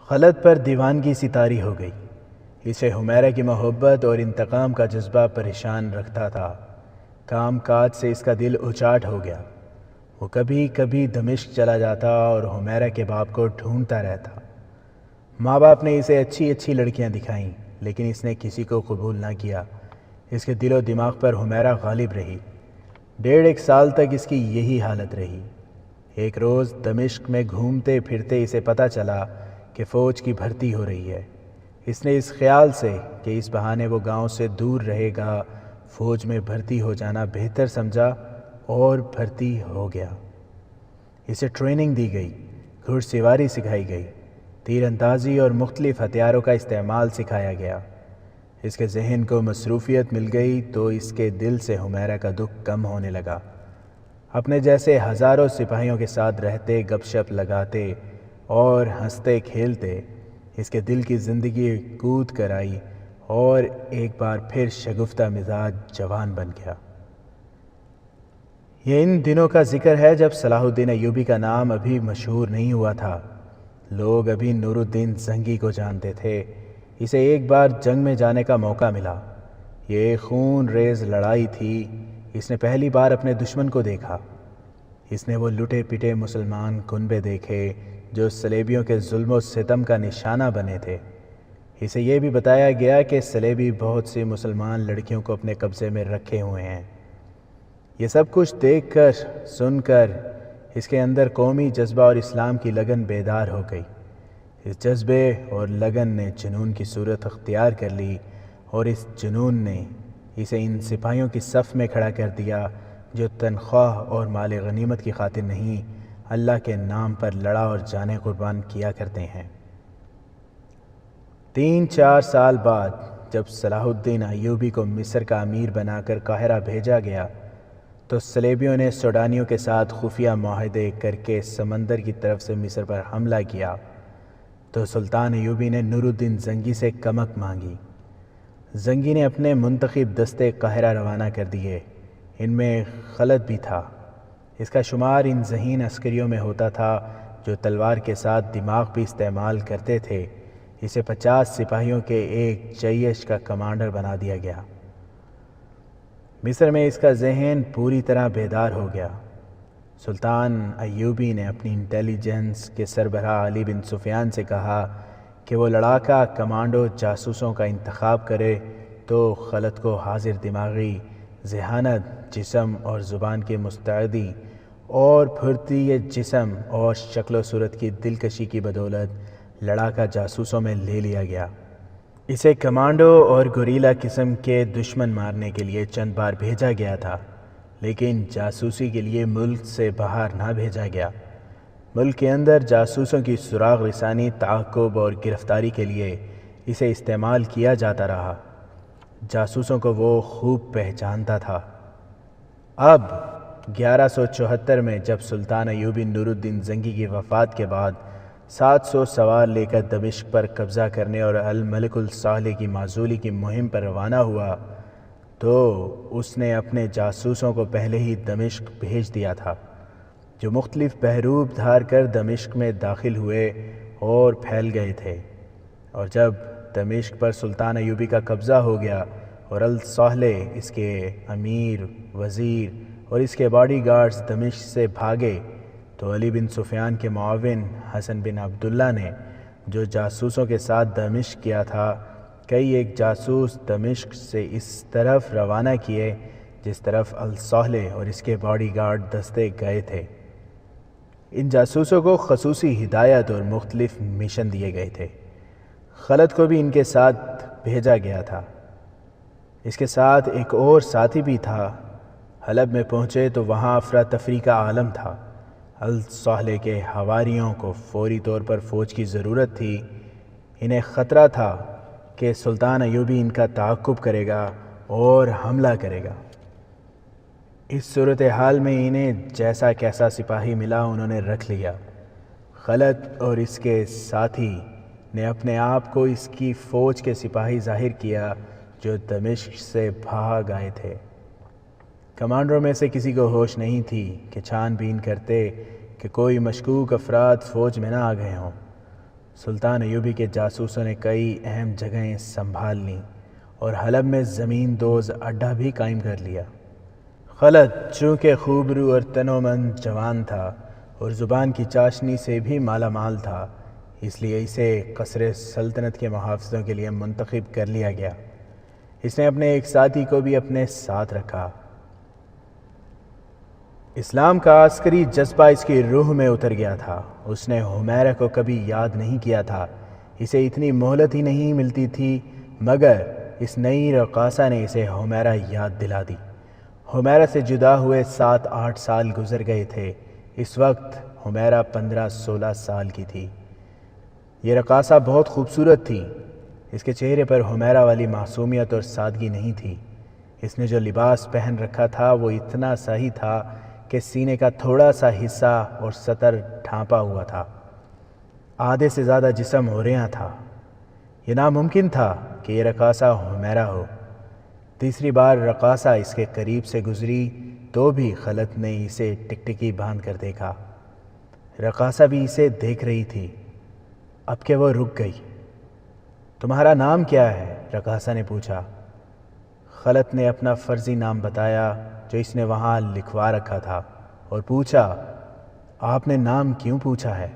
خلد پر دیوانگی سی طاری ہو گئی۔ اسے حمیرہ کی محبت اور انتقام کا جذبہ پریشان رکھتا تھا۔ کام کاج سے اس کا دل اچاٹ ہو گیا۔ وہ کبھی کبھی دمشق چلا جاتا اور حمیرہ کے باپ کو ڈھونڈتا رہتا۔ ماں باپ نے اسے اچھی اچھی لڑکیاں دکھائیں، لیکن اس نے کسی کو قبول نہ کیا۔ اس کے دل و دماغ پر حمیرہ غالب رہی۔ 1.5 سال تک اس کی یہی حالت رہی۔ ایک روز دمشق میں گھومتے پھرتے اسے پتہ چلا کہ فوج کی بھرتی ہو رہی ہے۔ اس نے اس خیال سے کہ اس بہانے وہ گاؤں سے دور رہے گا، فوج میں بھرتی ہو جانا بہتر سمجھا اور بھرتی ہو گیا۔ اسے ٹریننگ دی گئی، گھڑ سواری سکھائی گئی، تیر اندازی اور مختلف ہتھیاروں کا استعمال سکھایا گیا۔ اس کے ذہن کو مصروفیت مل گئی تو اس کے دل سے حمیرہ کا دکھ کم ہونے لگا۔ اپنے جیسے ہزاروں سپاہیوں کے ساتھ رہتے، گپ شپ لگاتے اور ہنستے کھیلتے اس کے دل کی زندگی کود کر آئی اور ایک بار پھر شگفتہ مزاج جوان بن گیا۔ یہ ان دنوں کا ذکر ہے جب صلاح الدین ایوبی کا نام ابھی مشہور نہیں ہوا تھا۔ لوگ ابھی نور الدین زنگی کو جانتے تھے۔ اسے ایک بار جنگ میں جانے کا موقع ملا۔ یہ خون ریز لڑائی تھی۔ اس نے پہلی بار اپنے دشمن کو دیکھا۔ اس نے وہ لٹے پٹے مسلمان کنبے دیکھے جو صلیبیوں کے ظلم و ستم کا نشانہ بنے تھے۔ اسے یہ بھی بتایا گیا کہ صلیبی بہت سی مسلمان لڑکیوں کو اپنے قبضے میں رکھے ہوئے ہیں۔ یہ سب کچھ دیکھ کر سن کر اس کے اندر قومی جذبہ اور اسلام کی لگن بیدار ہو گئی۔ اس جذبے اور لگن نے جنون کی صورت اختیار کر لی اور اس جنون نے اسے ان سپاہیوں کی صف میں کھڑا کر دیا جو تنخواہ اور مال غنیمت کی خاطر نہیں، اللہ کے نام پر لڑا اور جانیں قربان کیا کرتے ہیں۔ 3-4 سال بعد جب صلاح الدین ایوبی کو مصر کا امیر بنا کر قاہرہ بھیجا گیا تو صلیبیوں نے سوڈانیوں کے ساتھ خفیہ معاہدے کر کے سمندر کی طرف سے مصر پر حملہ کیا تو سلطان ایوبی نے نور الدین زنگی سے کمک مانگی۔ زنگی نے اپنے منتخب دستے قاہرہ روانہ کر دیے۔ ان میں خلد بھی تھا۔ اس کا شمار ان ذہین عسکریوں میں ہوتا تھا جو تلوار کے ساتھ دماغ بھی استعمال کرتے تھے۔ اسے 50 سپاہیوں کے ایک جیش کا کمانڈر بنا دیا گیا۔ مصر میں اس کا ذہن پوری طرح بیدار ہو گیا۔ سلطان ایوبی نے اپنی انٹیلیجنس کے سربراہ علی بن سفیان سے کہا کہ وہ لڑاکا کمانڈو جاسوسوں کا انتخاب کرے تو خلد کو حاضر دماغی، ذہانت، جسم اور زبان کی مستعدی اور پھرتی جسم اور شکل و صورت کی دلکشی کی بدولت لڑاکا جاسوسوں میں لے لیا گیا۔ اسے کمانڈو اور گوریلا قسم کے دشمن مارنے کے لیے چند بار بھیجا گیا تھا، لیکن جاسوسی کے لیے ملک سے باہر نہ بھیجا گیا۔ ملک کے اندر جاسوسوں کی سراغ رسانی، تعاقب اور گرفتاری کے لیے اسے استعمال کیا جاتا رہا۔ جاسوسوں کو وہ خوب پہچانتا تھا۔ اب 1174 میں جب سلطان ایوبی نور الدین زنگی کی وفات کے بعد 700 سوار لے کر دمشق پر قبضہ کرنے اور الملک الصالح کی معزولی کی مہم پر روانہ ہوا تو اس نے اپنے جاسوسوں کو پہلے ہی دمشق بھیج دیا تھا، جو مختلف بحروب دھار کر دمشق میں داخل ہوئے اور پھیل گئے تھے۔ اور جب دمشق پر سلطان ایوبی کا قبضہ ہو گیا اور الصالح، اس کے امیر، وزیر اور اس کے باڈی گارڈز دمشق سے بھاگے تو علی بن سفیان کے معاون حسن بن عبداللہ نے جو جاسوسوں کے ساتھ دمشق کیا تھا، کئی ایک جاسوس دمشق سے اس طرف روانہ کیے جس طرف الصالح اور اس کے باڈی گارڈ دستے گئے تھے۔ ان جاسوسوں کو خصوصی ہدایت اور مختلف مشن دیے گئے تھے۔ خلد کو بھی ان کے ساتھ بھیجا گیا تھا۔ اس کے ساتھ ایک اور ساتھی بھی تھا۔ حلب میں پہنچے تو وہاں افراتفری کا عالم تھا۔ الصالح کے حواریوں کو فوری طور پر فوج کی ضرورت تھی۔ انہیں خطرہ تھا کہ سلطان ایوبی ان کا تعاقب کرے گا اور حملہ کرے گا۔ اس صورتحال میں انہیں جیسا کیسا سپاہی ملا انہوں نے رکھ لیا۔ خلد اور اس کے ساتھی نے اپنے آپ کو اس کی فوج کے سپاہی ظاہر کیا جو دمشق سے بھاگ آئے تھے۔ کمانڈروں میں سے کسی کو ہوش نہیں تھی کہ چھان بین کرتے کہ کوئی مشکوک افراد فوج میں نہ آ گئے ہوں۔ سلطان ایوبی کے جاسوسوں نے کئی اہم جگہیں سنبھال لیں اور حلب میں زمین دوز اڈہ بھی قائم کر لیا۔ خلد چونکہ خوبرو اور تنومند جوان تھا اور زبان کی چاشنی سے بھی مالا مال تھا، اس لیے اسے قصر سلطنت کے محافظوں کے لیے منتخب کر لیا گیا۔ اس نے اپنے ایک ساتھی کو بھی اپنے ساتھ رکھا۔ اسلام کا عسکری جذبہ اس کی روح میں اتر گیا تھا۔ اس نے حمیرہ کو کبھی یاد نہیں کیا تھا، اسے اتنی مہلت ہی نہیں ملتی تھی، مگر اس نئی رقاصہ نے اسے حمیرہ یاد دلا دی۔ حمیرہ سے جدا ہوئے 7-8 سال گزر گئے تھے۔ اس وقت حمیرہ 15-16 سال کی تھی۔ یہ رقاصہ بہت خوبصورت تھی۔ اس کے چہرے پر حمیرہ والی معصومیت اور سادگی نہیں تھی۔ اس نے جو لباس پہن رکھا تھا وہ اتنا سا ہی تھا کہ سینے کا تھوڑا سا حصہ اور سطر ڈھانپا ہوا تھا، آدھے سے زیادہ جسم عریاں تھا۔ یہ ناممکن تھا کہ یہ رقاصہ حمیرہ ہو۔ تیسری بار رقاصہ اس کے قریب سے گزری تو بھی خلد نے اسے ٹکٹکی باندھ کر دیکھا۔ رقاصہ بھی اسے دیکھ رہی تھی، اب کہ وہ رک گئی۔ تمہارا نام کیا ہے؟ رقاصہ نے پوچھا۔ خلد نے اپنا فرضی نام بتایا جو اس نے وہاں لکھوا رکھا تھا اور پوچھا، آپ نے نام کیوں پوچھا ہے؟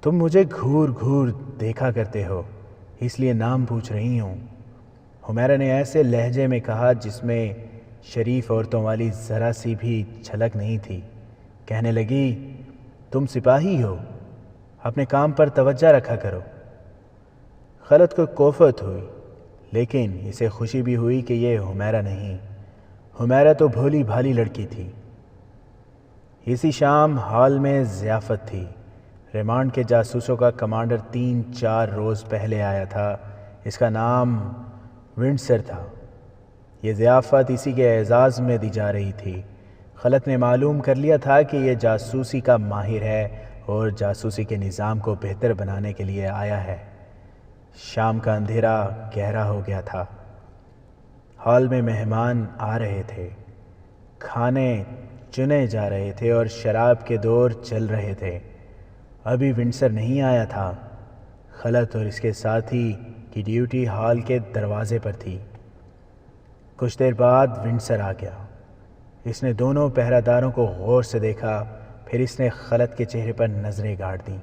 تم مجھے گھور گھور دیکھا کرتے ہو، اس لیے نام پوچھ رہی ہوں۔ حمیرہ نے ایسے لہجے میں کہا جس میں شریف عورتوں والی ذرا سی بھی جھلک نہیں تھی۔ کہنے لگی، تم سپاہی ہو، اپنے کام پر توجہ رکھا کرو۔ خلد کو کوفت ہوئی، لیکن اسے خوشی بھی ہوئی کہ یہ حمیرہ نہیں۔ حمیرہ تو بھولی بھالی لڑکی تھی۔ اسی شام ہال میں ضیافت تھی۔ ریمانڈ کے جاسوسوں کا کمانڈر 3-4 روز پہلے آیا تھا۔ اس کا نام ونڈسر تھا۔ یہ ضیافت اسی کے اعزاز میں دی جا رہی تھی۔ خلد نے معلوم کر لیا تھا کہ یہ جاسوسی کا ماہر ہے اور جاسوسی کے نظام کو بہتر بنانے کے لیے آیا ہے۔ شام کا اندھیرا گہرا ہو گیا تھا۔ ہال میں مہمان آ رہے تھے، کھانے چنے جا رہے تھے اور شراب کے دور چل رہے تھے۔ ابھی ونڈسر نہیں آیا تھا۔ خلد اور اس کے ساتھی کی ڈیوٹی ہال کے دروازے پر تھی۔ کچھ دیر بعد ونڈسر آ گیا۔ اس نے دونوں پہرہ داروں کو غور سے دیکھا، پھر اس نے خلد کے چہرے پر نظریں گاڑ دیں۔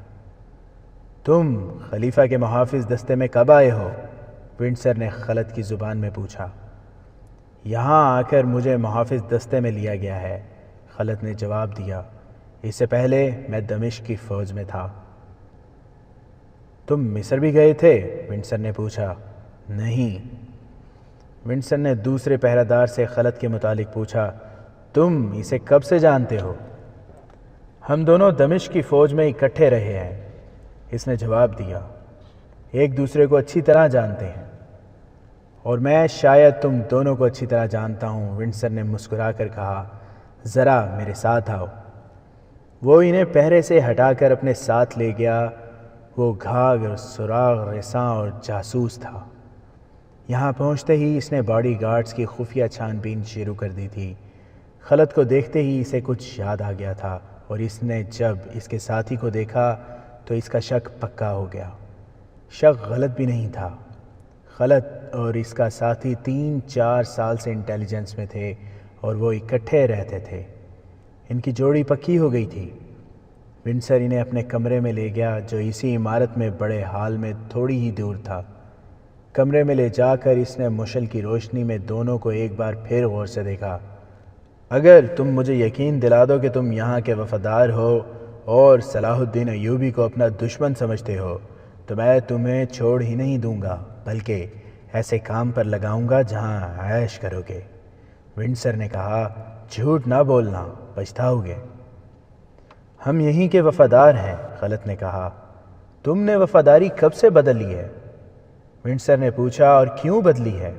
تم خلیفہ کے محافظ دستے میں کب آئے ہو؟ ونڈسر نے خلد کی زبان میں پوچھا۔ یہاں آ کر مجھے محافظ دستے میں لیا گیا ہے، خلد نے جواب دیا۔ اس سے پہلے میں دمشق کی فوج میں تھا۔ تم مصر بھی گئے تھے؟ ونڈسر نے پوچھا۔ نہیں۔ ونڈسر نے دوسرے پہرہ دار سے خلد کے متعلق پوچھا، تم اسے کب سے جانتے ہو؟ ہم دونوں دمشق کی فوج میں اکٹھے رہے ہیں، اس نے جواب دیا۔ ایک دوسرے کو اچھی طرح جانتے ہیں، اور میں شاید تم دونوں کو اچھی طرح جانتا ہوں، ونڈسر نے مسکرا کر کہا۔ ذرا میرے ساتھ آؤ۔ وہ انہیں پہرے سے ہٹا کر اپنے ساتھ لے گیا۔ وہ گھاگ اور سراغ رساں اور جاسوس تھا۔ یہاں پہنچتے ہی اس نے باڈی گارڈز کی خفیہ چھان بین شروع کر دی تھی۔ خلد کو دیکھتے ہی اسے کچھ یاد آ گیا تھا، اور اس نے جب اس کے ساتھی کو دیکھا تو اس کا شک پکا ہو گیا۔ شک غلط بھی نہیں تھا۔ خلد اور اس کا ساتھی 3-4 سال سے انٹیلیجنس میں تھے اور وہ اکٹھے رہتے تھے۔ ان کی جوڑی پکی ہو گئی تھی۔ ونڈسر انہیں اپنے کمرے میں لے گیا جو اسی عمارت میں بڑے ہال میں تھوڑی ہی دور تھا۔ کمرے میں لے جا کر اس نے مشل کی روشنی میں دونوں کو ایک بار پھر غور سے دیکھا۔ اگر تم مجھے یقین دلا دو کہ تم یہاں کے وفادار ہو اور صلاح الدین ایوبی کو اپنا دشمن سمجھتے ہو تو میں تمہیں چھوڑ ہی نہیں دوں گا، بلکہ ایسے کام پر لگاؤں گا جہاں عیش کرو گے۔ ونڈسر نے کہا، جھوٹ نہ بولنا، پچھتاؤ گے۔ ہم یہیں کے وفادار ہیں، خلد نے کہا۔ تم نے وفاداری کب سے بدل لی ہے؟ ونڈسر نے پوچھا، اور کیوں بدلی ہے؟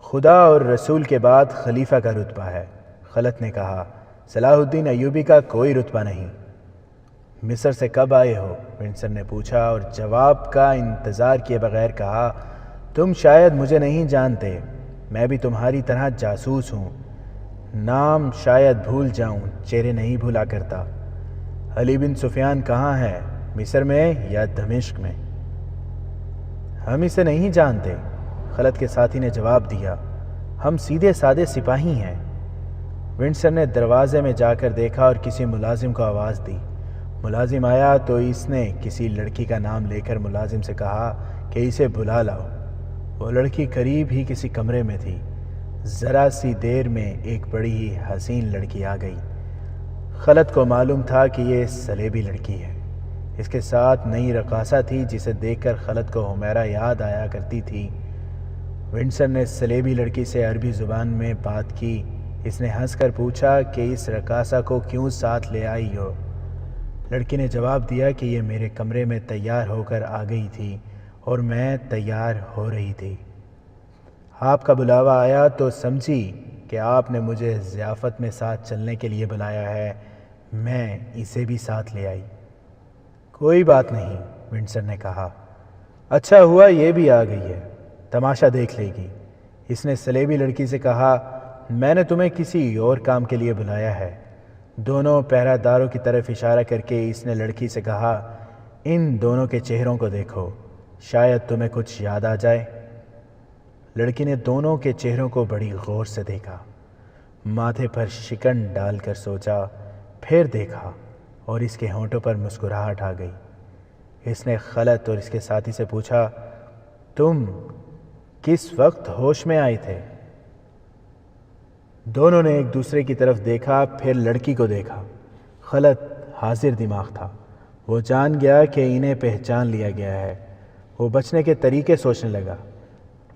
خدا اور رسول کے بعد خلیفہ کا رتبہ ہے، خلد نے کہا۔ صلاح الدین ایوبی کا کوئی رتبہ نہیں۔ مصر سے کب آئے ہو؟ ونڈسر نے پوچھا، اور جواب کا انتظار کیے بغیر کہا، تم شاید مجھے نہیں جانتے، میں بھی تمہاری طرح جاسوس ہوں۔ نام شاید بھول جاؤں، چہرے نہیں بھولا کرتا۔ علی بن سفیان کہاں ہے؟ مصر میں یا دمشق میں؟ ہم اسے نہیں جانتے، خلد کے ساتھی نے جواب دیا، ہم سیدھے سادے سپاہی ہیں۔ ونڈسر نے دروازے میں جا کر دیکھا اور کسی ملازم کو آواز دی۔ ملازم آیا تو اس نے کسی لڑکی کا نام لے کر ملازم سے کہا کہ اسے بلا لاؤ۔ وہ لڑکی قریب ہی کسی کمرے میں تھی۔ ذرا سی دیر میں ایک بڑی ہی حسین لڑکی آ گئی۔ خلد کو معلوم تھا کہ یہ سلیبی لڑکی ہے۔ اس کے ساتھ نئی رقاصہ تھی جسے دیکھ کر خلد کو حمیرہ یاد آیا کرتی تھی۔ ونڈسر نے سلیبی لڑکی سے عربی زبان میں بات کی۔ اس نے ہنس کر پوچھا کہ اس رقاصہ کو کیوں ساتھ لے آئی ہو؟ لڑکی نے جواب دیا کہ یہ میرے کمرے میں تیار ہو کر آ گئی تھی اور میں تیار ہو رہی تھی۔ آپ کا بلاوا آیا تو سمجھی کہ آپ نے مجھے ضیافت میں ساتھ چلنے کے لیے بلایا ہے، میں اسے بھی ساتھ لے آئی۔ کوئی بات نہیں، ونڈسر نے کہا، اچھا ہوا یہ بھی آ گئی ہے، تماشا دیکھ لے گی۔ اس نے سلیبی لڑکی سے کہا، میں نے تمہیں کسی اور کام کے لیے بلایا ہے۔ دونوں پہرہ داروں کی طرف اشارہ کر کے اس نے لڑکی سے کہا، ان دونوں کے چہروں کو دیکھو، شاید تمہیں کچھ یاد آ جائے۔ لڑکی نے دونوں کے چہروں کو بڑی غور سے دیکھا، ماتھے پر شکن ڈال کر سوچا، پھر دیکھا اور اس کے ہونٹوں پر مسکراہٹ آ گئی۔ اس نے خلد اور اس کے ساتھی سے پوچھا، تم کس وقت ہوش میں آئے تھے؟ دونوں نے ایک دوسرے کی طرف دیکھا، پھر لڑکی کو دیکھا۔ خلد حاضر دماغ تھا، وہ جان گیا کہ انہیں پہچان لیا گیا ہے۔ وہ بچنے کے طریقے سوچنے لگا۔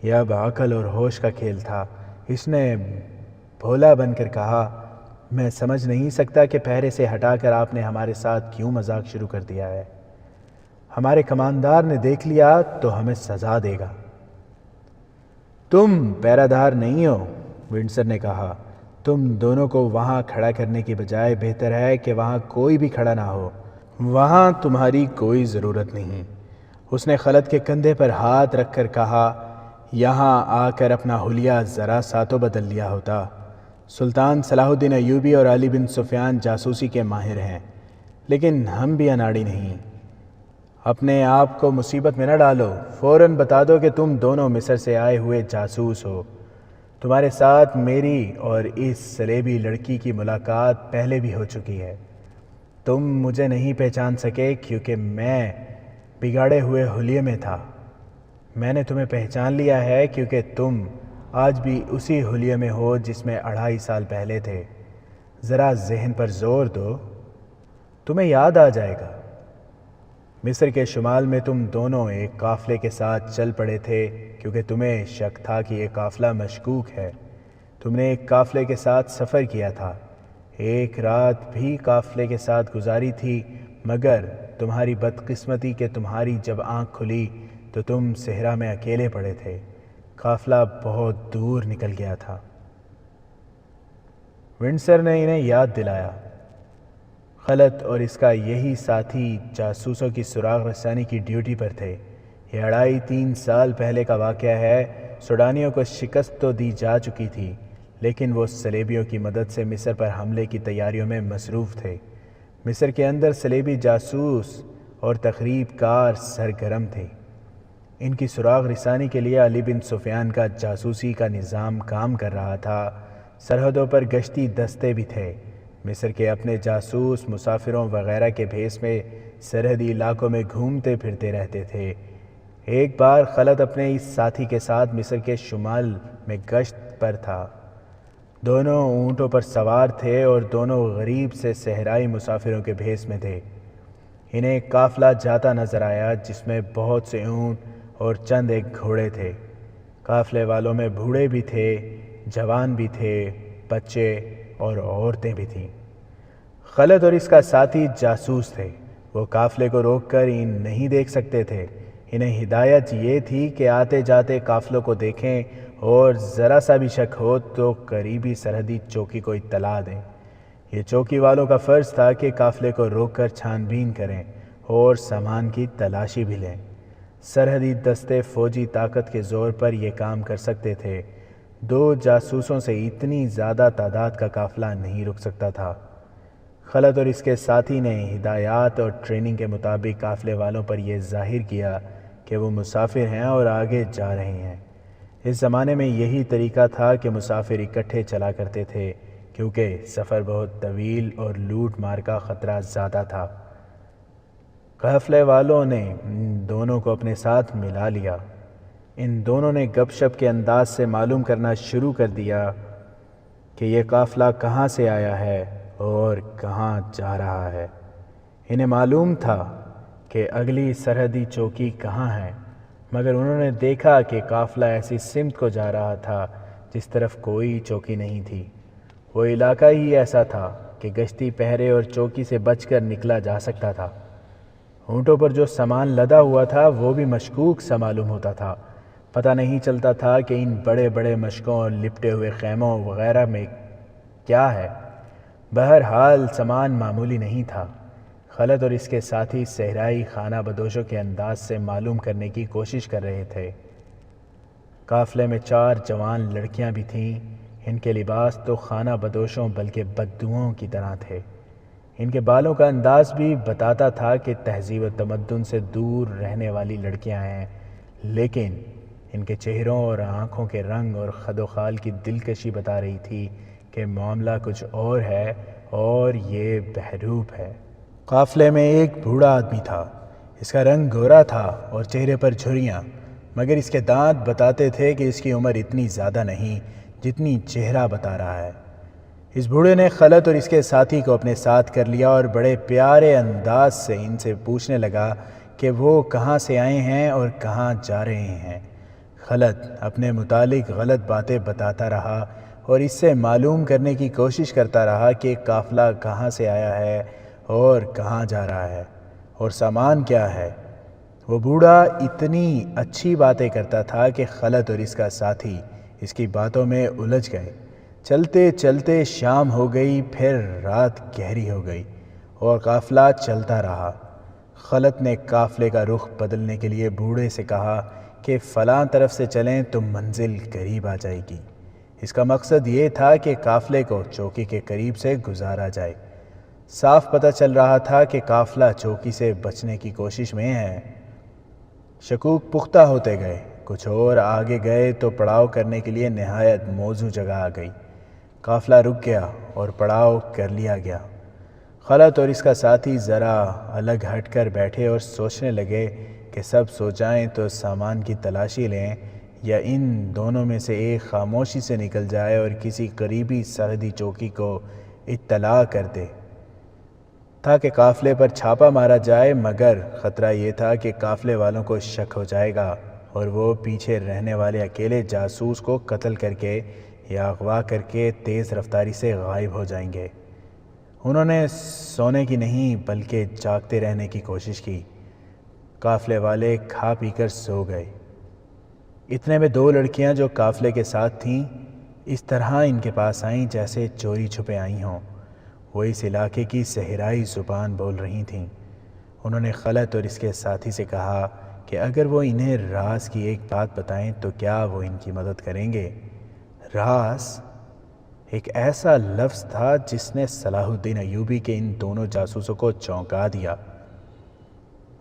یہ اب عقل اور ہوش کا کھیل تھا۔ اس نے بھولا بن کر کہا، میں سمجھ نہیں سکتا کہ پہرے سے ہٹا کر آپ نے ہمارے ساتھ کیوں مذاق شروع کر دیا ہے۔ ہمارے کماندار نے دیکھ لیا تو ہمیں سزا دے گا۔ تم پہرہ دار نہیں ہو، ونڈسر نے کہا، تم دونوں کو وہاں کھڑا کرنے کی بجائے بہتر ہے کہ وہاں کوئی بھی کھڑا نہ ہو، وہاں تمہاری کوئی ضرورت نہیں۔ اس نے خلد کے کندھے پر ہاتھ رکھ کر کہا، یہاں آ کر اپنا حلیہ ذرا سا تو بدل لیا ہوتا۔ سلطان صلاح الدین ایوبی اور علی بن سفیان جاسوسی کے ماہر ہیں، لیکن ہم بھی اناڑی نہیں۔ اپنے آپ کو مصیبت میں نہ ڈالو، فوراً بتا دو کہ تم دونوں مصر سے آئے ہوئے جاسوس ہو۔ تمہارے ساتھ میری اور اس سلیبی لڑکی کی ملاقات پہلے بھی ہو چکی ہے۔ تم مجھے نہیں پہچان سکے کیونکہ میں بگاڑے ہوئے حلیے میں تھا۔ میں نے تمہیں پہچان لیا ہے کیونکہ تم آج بھی اسی حلیے میں ہو جس میں 2.5 سال پہلے تھے۔ ذرا ذہن پر زور دو، تمہیں یاد آ جائے گا۔ مصر کے شمال میں تم دونوں ایک قافلے کے ساتھ چل پڑے تھے کیونکہ تمہیں شک تھا کہ یہ قافلہ مشکوک ہے۔ تم نے ایک قافلے کے ساتھ سفر کیا تھا، ایک رات بھی قافلے کے ساتھ گزاری تھی، مگر تمہاری بدقسمتی کہ تمہاری جب آنکھ کھلی تو تم صحرا میں اکیلے پڑے تھے۔ قافلہ بہت دور نکل گیا تھا۔ ونڈسر نے انہیں یاد دلایا۔ خلد اور اس کا یہی ساتھی جاسوسوں کی سراغ رسانی کی ڈیوٹی پر تھے۔ یہ 2.5-3 سال پہلے کا واقعہ ہے۔ سوڈانیوں کو شکست تو دی جا چکی تھی، لیکن وہ سلیبیوں کی مدد سے مصر پر حملے کی تیاریوں میں مصروف تھے۔ مصر کے اندر سلیبی جاسوس اور تخریب کار سرگرم تھے۔ ان کی سراغ رسانی کے لیے علی بن سفیان کا جاسوسی کا نظام کام کر رہا تھا۔ سرحدوں پر گشتی دستے بھی تھے۔ مصر کے اپنے جاسوس مسافروں وغیرہ کے بھیس میں سرحدی علاقوں میں گھومتے پھرتے رہتے تھے۔ ایک بار خلد اپنے اس ساتھی کے ساتھ مصر کے شمال میں گشت پر تھا۔ دونوں اونٹوں پر سوار تھے اور دونوں غریب سے صحرائی مسافروں کے بھیس میں تھے۔ انہیں ایک قافلہ جاتا نظر آیا جس میں بہت سے اونٹ اور چند ایک گھوڑے تھے۔ قافلے والوں میں بوڑھے بھی تھے، جوان بھی تھے، بچے اور عورتیں بھی تھیں۔ خلد اور اس کا ساتھی جاسوس تھے۔ وہ قافلے کو روک کر نہیں دیکھ سکتے تھے۔ انہیں ہدایت یہ تھی کہ آتے جاتے قافلوں کو دیکھیں اور ذرا سا بھی شک ہو تو قریبی سرحدی چوکی کو اطلاع دیں۔ یہ چوکی والوں کا فرض تھا کہ قافلے کو روک کر چھان بین کریں اور سامان کی تلاشی بھی لیں۔ سرحدی دستے فوجی طاقت کے زور پر یہ کام کر سکتے تھے۔ 2 جاسوسوں سے اتنی زیادہ تعداد کا قافلہ نہیں رک سکتا تھا۔ خلد اور اس کے ساتھی نے ہدایات اور ٹریننگ کے مطابق قافلے والوں پر یہ ظاہر کیا کہ وہ مسافر ہیں اور آگے جا رہے ہیں۔ اس زمانے میں یہی طریقہ تھا کہ مسافر اکٹھے چلا کرتے تھے، کیونکہ سفر بہت طویل اور لوٹ مار کا خطرہ زیادہ تھا۔ قافلے والوں نے ان دونوں کو اپنے ساتھ ملا لیا۔ ان دونوں نے گپ شپ کے انداز سے معلوم کرنا شروع کر دیا کہ یہ قافلہ کہاں سے آیا ہے اور کہاں جا رہا ہے۔ انہیں معلوم تھا کہ اگلی سرحدی چوکی کہاں ہے، مگر انہوں نے دیکھا کہ قافلہ ایسی سمت کو جا رہا تھا جس طرف کوئی چوکی نہیں تھی۔ وہ علاقہ ہی ایسا تھا کہ گشتی پہرے اور چوکی سے بچ کر نکلا جا سکتا تھا۔ اونٹوں پر جو سامان لدا ہوا تھا وہ بھی مشکوک سا معلوم ہوتا تھا۔ پتہ نہیں چلتا تھا کہ ان بڑے بڑے مشکوں اور لپٹے ہوئے خیموں وغیرہ میں کیا ہے۔ بہرحال سامان معمولی نہیں تھا۔ خلد اور اس کے ساتھی صحرائی خانہ بدوشوں کے انداز سے معلوم کرنے کی کوشش کر رہے تھے۔ قافلے میں 4 جوان لڑکیاں بھی تھیں۔ ان کے لباس تو خانہ بدوشوں بلکہ بدوؤں کی طرح تھے۔ ان کے بالوں کا انداز بھی بتاتا تھا کہ تہذیب و تمدن سے دور رہنے والی لڑکیاں ہیں، لیکن ان کے چہروں اور آنکھوں کے رنگ اور خد و خال کی دلکشی بتا رہی تھی کہ معاملہ کچھ اور ہے اور یہ بہروپ ہے۔ قافلے میں ایک بوڑھا آدمی تھا۔ اس کا رنگ گورا تھا اور چہرے پر جھریاں، مگر اس کے دانت بتاتے تھے کہ اس کی عمر اتنی زیادہ نہیں جتنی چہرہ بتا رہا ہے۔ اس بوڑھے نے خلد اور اس کے ساتھی کو اپنے ساتھ کر لیا اور بڑے پیارے انداز سے ان سے پوچھنے لگا کہ وہ کہاں سے آئے ہیں اور کہاں جا رہے ہیں۔ خلد اپنے متعلق غلط باتیں بتاتا رہا اور اس سے معلوم کرنے کی کوشش کرتا رہا کہ قافلہ کہاں سے آیا ہے اور کہاں جا رہا ہے اور سامان کیا ہے۔ وہ بوڑھا اتنی اچھی باتیں کرتا تھا کہ خلد اور اس کا ساتھی اس کی باتوں میں الجھ گئے۔ چلتے چلتے شام ہو گئی، پھر رات گہری ہو گئی اور قافلہ چلتا رہا۔ خلد نے قافلے کا رخ بدلنے کے لیے بوڑھے سے کہا کہ فلاں طرف سے چلیں تو منزل قریب آ جائے گی۔ اس کا مقصد یہ تھا کہ قافلے کو چوکی کے قریب سے گزارا جائے۔ صاف پتہ چل رہا تھا کہ قافلہ چوکی سے بچنے کی کوشش میں ہے۔ شکوک پختہ ہوتے گئے۔ کچھ اور آگے گئے تو پڑاؤ کرنے کے لیے نہایت موزوں جگہ آ گئی۔ قافلہ رک گیا اور پڑاؤ کر لیا گیا۔ خلد اور اس کا ساتھی ذرا الگ ہٹ کر بیٹھے اور سوچنے لگے کہ سب سو جائیں تو سامان کی تلاشی لیں یا ان دونوں میں سے ایک خاموشی سے نکل جائے اور کسی قریبی سرحدی چوکی کو اطلاع کر دے تاکہ قافلے پر چھاپا مارا جائے، مگر خطرہ یہ تھا کہ قافلے والوں کو شک ہو جائے گا اور وہ پیچھے رہنے والے اکیلے جاسوس کو قتل کر کے یا اغوا کر کے تیز رفتاری سے غائب ہو جائیں گے۔ انہوں نے سونے کی نہیں بلکہ جاگتے رہنے کی کوشش کی۔ قافلے والے کھا پی کر سو گئے۔ اتنے میں 2 لڑکیاں جو قافلے کے ساتھ تھیں اس طرح ان کے پاس آئیں جیسے چوری چھپے آئی ہوں۔ وہ اس علاقے کی صحرائی زبان بول رہی تھیں۔ انہوں نے خلد اور اس کے ساتھی سے کہا کہ اگر وہ انہیں راز کی ایک بات بتائیں تو کیا وہ ان کی مدد کریں گے۔ راز ایک ایسا لفظ تھا جس نے صلاح الدین ایوبی کے ان دونوں جاسوسوں کو چونکا دیا۔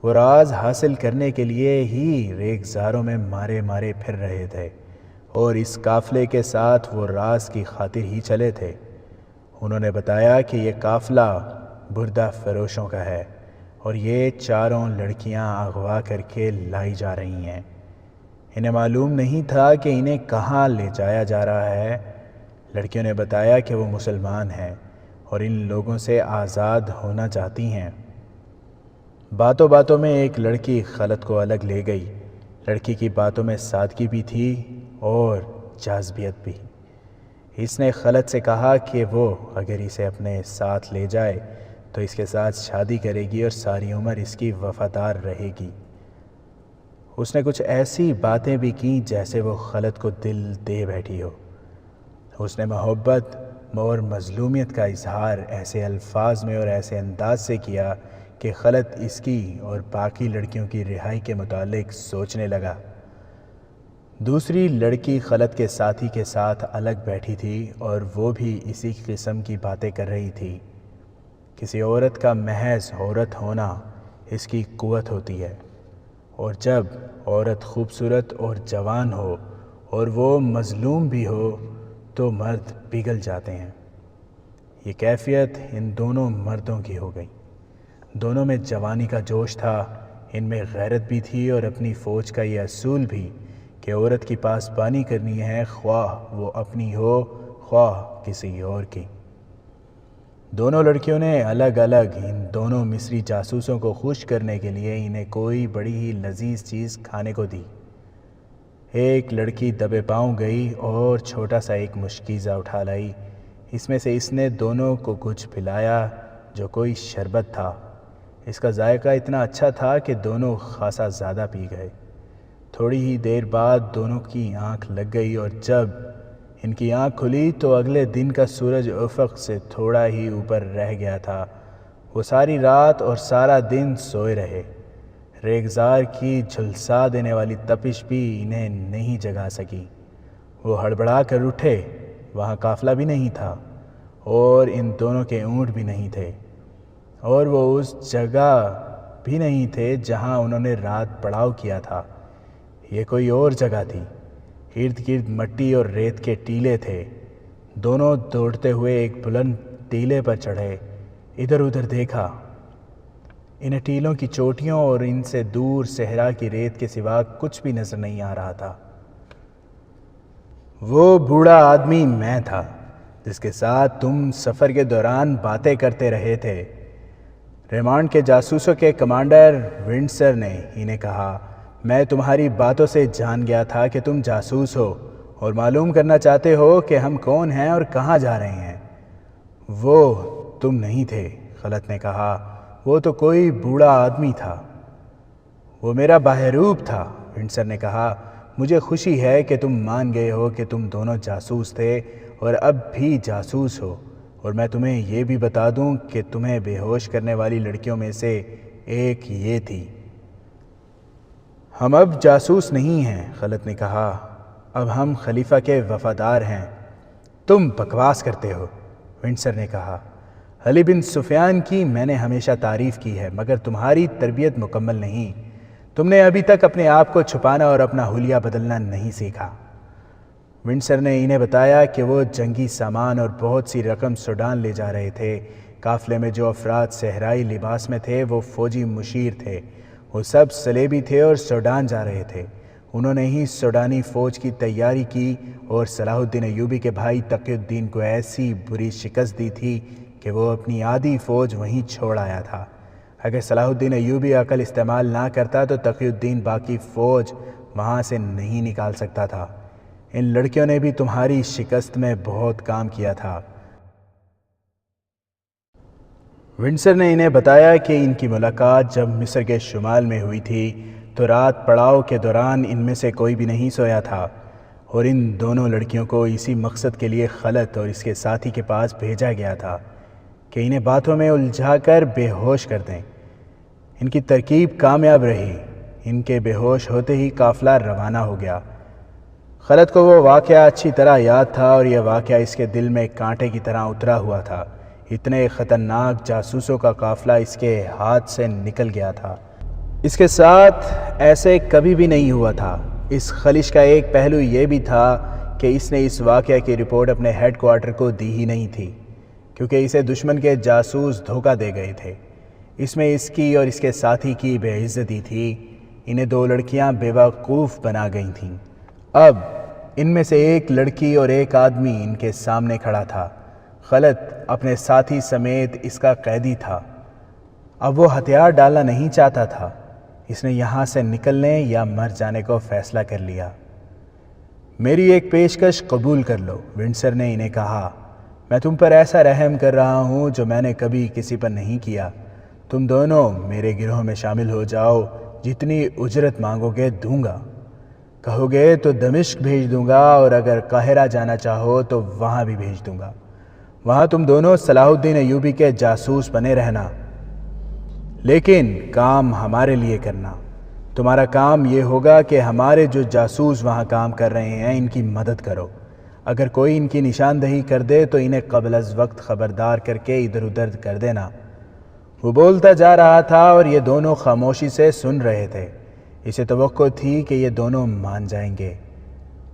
وہ راز حاصل کرنے کے لیے ہی ریگزاروں میں مارے مارے پھر رہے تھے اور اس قافلے کے ساتھ وہ راز کی خاطر ہی چلے تھے۔ انہوں نے بتایا کہ یہ قافلہ بردہ فروشوں کا ہے اور یہ 4 لڑکیاں اغوا کر کے لائی جا رہی ہیں۔ انہیں معلوم نہیں تھا کہ انہیں کہاں لے جایا جا رہا ہے۔ لڑکیوں نے بتایا کہ وہ مسلمان ہیں اور ان لوگوں سے آزاد ہونا چاہتی ہیں۔ باتوں باتوں میں ایک لڑکی خلد کو الگ لے گئی۔ لڑکی کی باتوں میں سادگی بھی تھی اور جاذبیت بھی۔ اس نے خلد سے کہا کہ وہ اگر اسے اپنے ساتھ لے جائے تو اس کے ساتھ شادی کرے گی اور ساری عمر اس کی وفادار رہے گی۔ اس نے کچھ ایسی باتیں بھی کیں جیسے وہ خلد کو دل دے بیٹھی ہو۔ اس نے محبت اور مظلومیت کا اظہار ایسے الفاظ میں اور ایسے انداز سے کیا کہ خلد اس کی اور باقی لڑکیوں کی رہائی کے متعلق سوچنے لگا۔ دوسری لڑکی خلد کے ساتھی کے ساتھ الگ بیٹھی تھی اور وہ بھی اسی قسم کی باتیں کر رہی تھی۔ کسی عورت کا محض عورت ہونا اس کی قوت ہوتی ہے، اور جب عورت خوبصورت اور جوان ہو اور وہ مظلوم بھی ہو تو مرد پگھل جاتے ہیں۔ یہ کیفیت ان دونوں مردوں کی ہو گئی۔ دونوں میں جوانی کا جوش تھا، ان میں غیرت بھی تھی، اور اپنی فوج کا یہ اصول بھی کہ عورت کی پاسبانی کرنی ہے، خواہ وہ اپنی ہو خواہ کسی اور کی۔ دونوں لڑکیوں نے الگ الگ ان دونوں مصری جاسوسوں کو خوش کرنے کے لیے انہیں کوئی بڑی ہی لذیذ چیز کھانے کو دی۔ ایک لڑکی دبے پاؤں گئی اور چھوٹا سا ایک مشکیزہ اٹھا لائی۔ اس میں سے اس نے دونوں کو کچھ پلایا جو کوئی شربت تھا۔ اس کا ذائقہ اتنا اچھا تھا کہ دونوں خاصا زیادہ پی گئے۔ تھوڑی ہی دیر بعد دونوں کی آنکھ لگ گئی، اور جب ان کی آنکھ کھلی تو اگلے دن کا سورج افق سے تھوڑا ہی اوپر رہ گیا تھا۔ وہ ساری رات اور سارا دن سوئے رہے۔ ریگزار کی جھلسا دینے والی تپش بھی انہیں نہیں جگا سکی۔ وہ ہڑبڑا کر اٹھے۔ وہاں قافلہ بھی نہیں تھا، اور ان دونوں کے اونٹ بھی نہیں تھے، اور وہ اس جگہ بھی نہیں تھے جہاں انہوں نے رات پڑاؤ کیا تھا۔ یہ کوئی اور جگہ تھی۔ ارد گرد مٹی اور ریت کے ٹیلے تھے۔ دونوں دوڑتے ہوئے ایک بلند ٹیلے پر چڑھے۔ ادھر ادھر دیکھا۔ انہیں ٹیلوں کی چوٹیوں اور ان سے دور صحرا کی ریت کے سوا کچھ بھی نظر نہیں آ رہا تھا۔ وہ بوڑھا آدمی میں تھا جس کے ساتھ تم سفر کے دوران باتیں کرتے رہے تھے۔ ریمانڈ کے جاسوسوں کے کمانڈر ونڈسر نے انہیں کہا، میں تمہاری باتوں سے جان گیا تھا کہ تم جاسوس ہو اور معلوم کرنا چاہتے ہو کہ ہم کون ہیں اور کہاں جا رہے ہیں۔ وہ تم نہیں تھے، خلط نے کہا، وہ تو کوئی بوڑھا آدمی تھا۔ وہ میرا بہروپ تھا، ونڈسر نے کہا۔ مجھے خوشی ہے کہ تم مان گئے ہو کہ تم دونوں جاسوس تھے اور اب بھی جاسوس ہو، اور میں تمہیں یہ بھی بتا دوں کہ تمہیں بے ہوش کرنے والی لڑکیوں میں سے ایک یہ تھی۔ ہم اب جاسوس نہیں ہیں، خلط نے کہا، اب ہم خلیفہ کے وفادار ہیں۔ تم بکواس کرتے ہو، ونڈسر نے کہا۔ علی بن سفیان کی میں نے ہمیشہ تعریف کی ہے، مگر تمہاری تربیت مکمل نہیں۔ تم نے ابھی تک اپنے آپ کو چھپانا اور اپنا حلیہ بدلنا نہیں سیکھا۔ ونڈسر نے انہیں بتایا کہ وہ جنگی سامان اور بہت سی رقم سوڈان لے جا رہے تھے۔ قافلے میں جو افراد صحرائی لباس میں تھے وہ فوجی مشیر تھے۔ وہ سب سلیبی تھے اور سوڈان جا رہے تھے۔ انہوں نے ہی سوڈانی فوج کی تیاری کی اور صلاح الدین ایوبی کے بھائی تقی الدین کو ایسی بری شکست دی تھی کہ وہ اپنی آدھی فوج وہیں چھوڑ آیا تھا۔ اگر صلاح الدین ایوبی عقل استعمال نہ کرتا تو تقی الدین باقی فوج وہاں سے نہیں نکال سکتا تھا۔ ان لڑکیوں نے بھی تمہاری شکست میں بہت کام کیا تھا۔ ونڈسر نے انہیں بتایا کہ ان کی ملاقات جب مصر کے شمال میں ہوئی تھی تو رات پڑاؤ کے دوران ان میں سے کوئی بھی نہیں سویا تھا، اور ان دونوں لڑکیوں کو اسی مقصد کے لیے خلط اور اس کے ساتھی کے پاس بھیجا گیا تھا کہ انہیں باتوں میں الجھا کر بے ہوش کر دیں۔ ان کی ترکیب کامیاب رہی۔ ان کے بے ہوش ہوتے ہی قافلہ روانہ ہو گیا۔ خلط کو وہ واقعہ اچھی طرح یاد تھا، اور یہ واقعہ اس کے دل میں کانٹے کی طرح اترا ہوا تھا۔ اتنے خطرناک جاسوسوں کا قافلہ اس کے ہاتھ سے نکل گیا تھا۔ اس کے ساتھ ایسے کبھی بھی نہیں ہوا تھا۔ اس خلش کا ایک پہلو یہ بھی تھا کہ اس نے اس واقعہ کی رپورٹ اپنے ہیڈ کوارٹر کو دی ہی نہیں تھی، کیونکہ اسے دشمن کے جاسوس دھوکہ دے گئے تھے۔ اس میں اس کی اور اس کے ساتھی کی بے عزتی تھی۔ انہیں دو لڑکیاں بیوقوف بنا گئی تھیں۔ اب ان میں سے ایک لڑکی اور ایک آدمی ان کے سامنے کھڑا تھا۔ خلط اپنے ساتھی سمیت اس کا قیدی تھا۔ اب وہ ہتھیار ڈالنا نہیں چاہتا تھا۔ اس نے یہاں سے نکلنے یا مر جانے کو فیصلہ کر لیا۔ میری ایک پیشکش قبول کر لو، ونڈسر نے انہیں کہا۔ میں تم پر ایسا رحم کر رہا ہوں جو میں نے کبھی کسی پر نہیں کیا۔ تم دونوں میرے گروہ میں شامل ہو جاؤ۔ جتنی اجرت مانگو گے دوں گا۔ کہو گے تو دمشق بھیج دوں گا، اور اگر قاہرہ جانا چاہو تو وہاں بھی بھیج دوں گا۔ وہاں تم دونوں صلاح الدین ایوبی کے جاسوس بنے رہنا، لیکن کام ہمارے لیے کرنا۔ تمہارا کام یہ ہوگا کہ ہمارے جو جاسوس وہاں کام کر رہے ہیں ان کی مدد کرو۔ اگر کوئی ان کی نشاندہی کر دے تو انہیں قبل از وقت خبردار کر کے ادھر ادھر کر دینا۔ وہ بولتا جا رہا تھا اور یہ دونوں خاموشی سے سن رہے تھے۔ اسے توقع تھی کہ یہ دونوں مان جائیں گے۔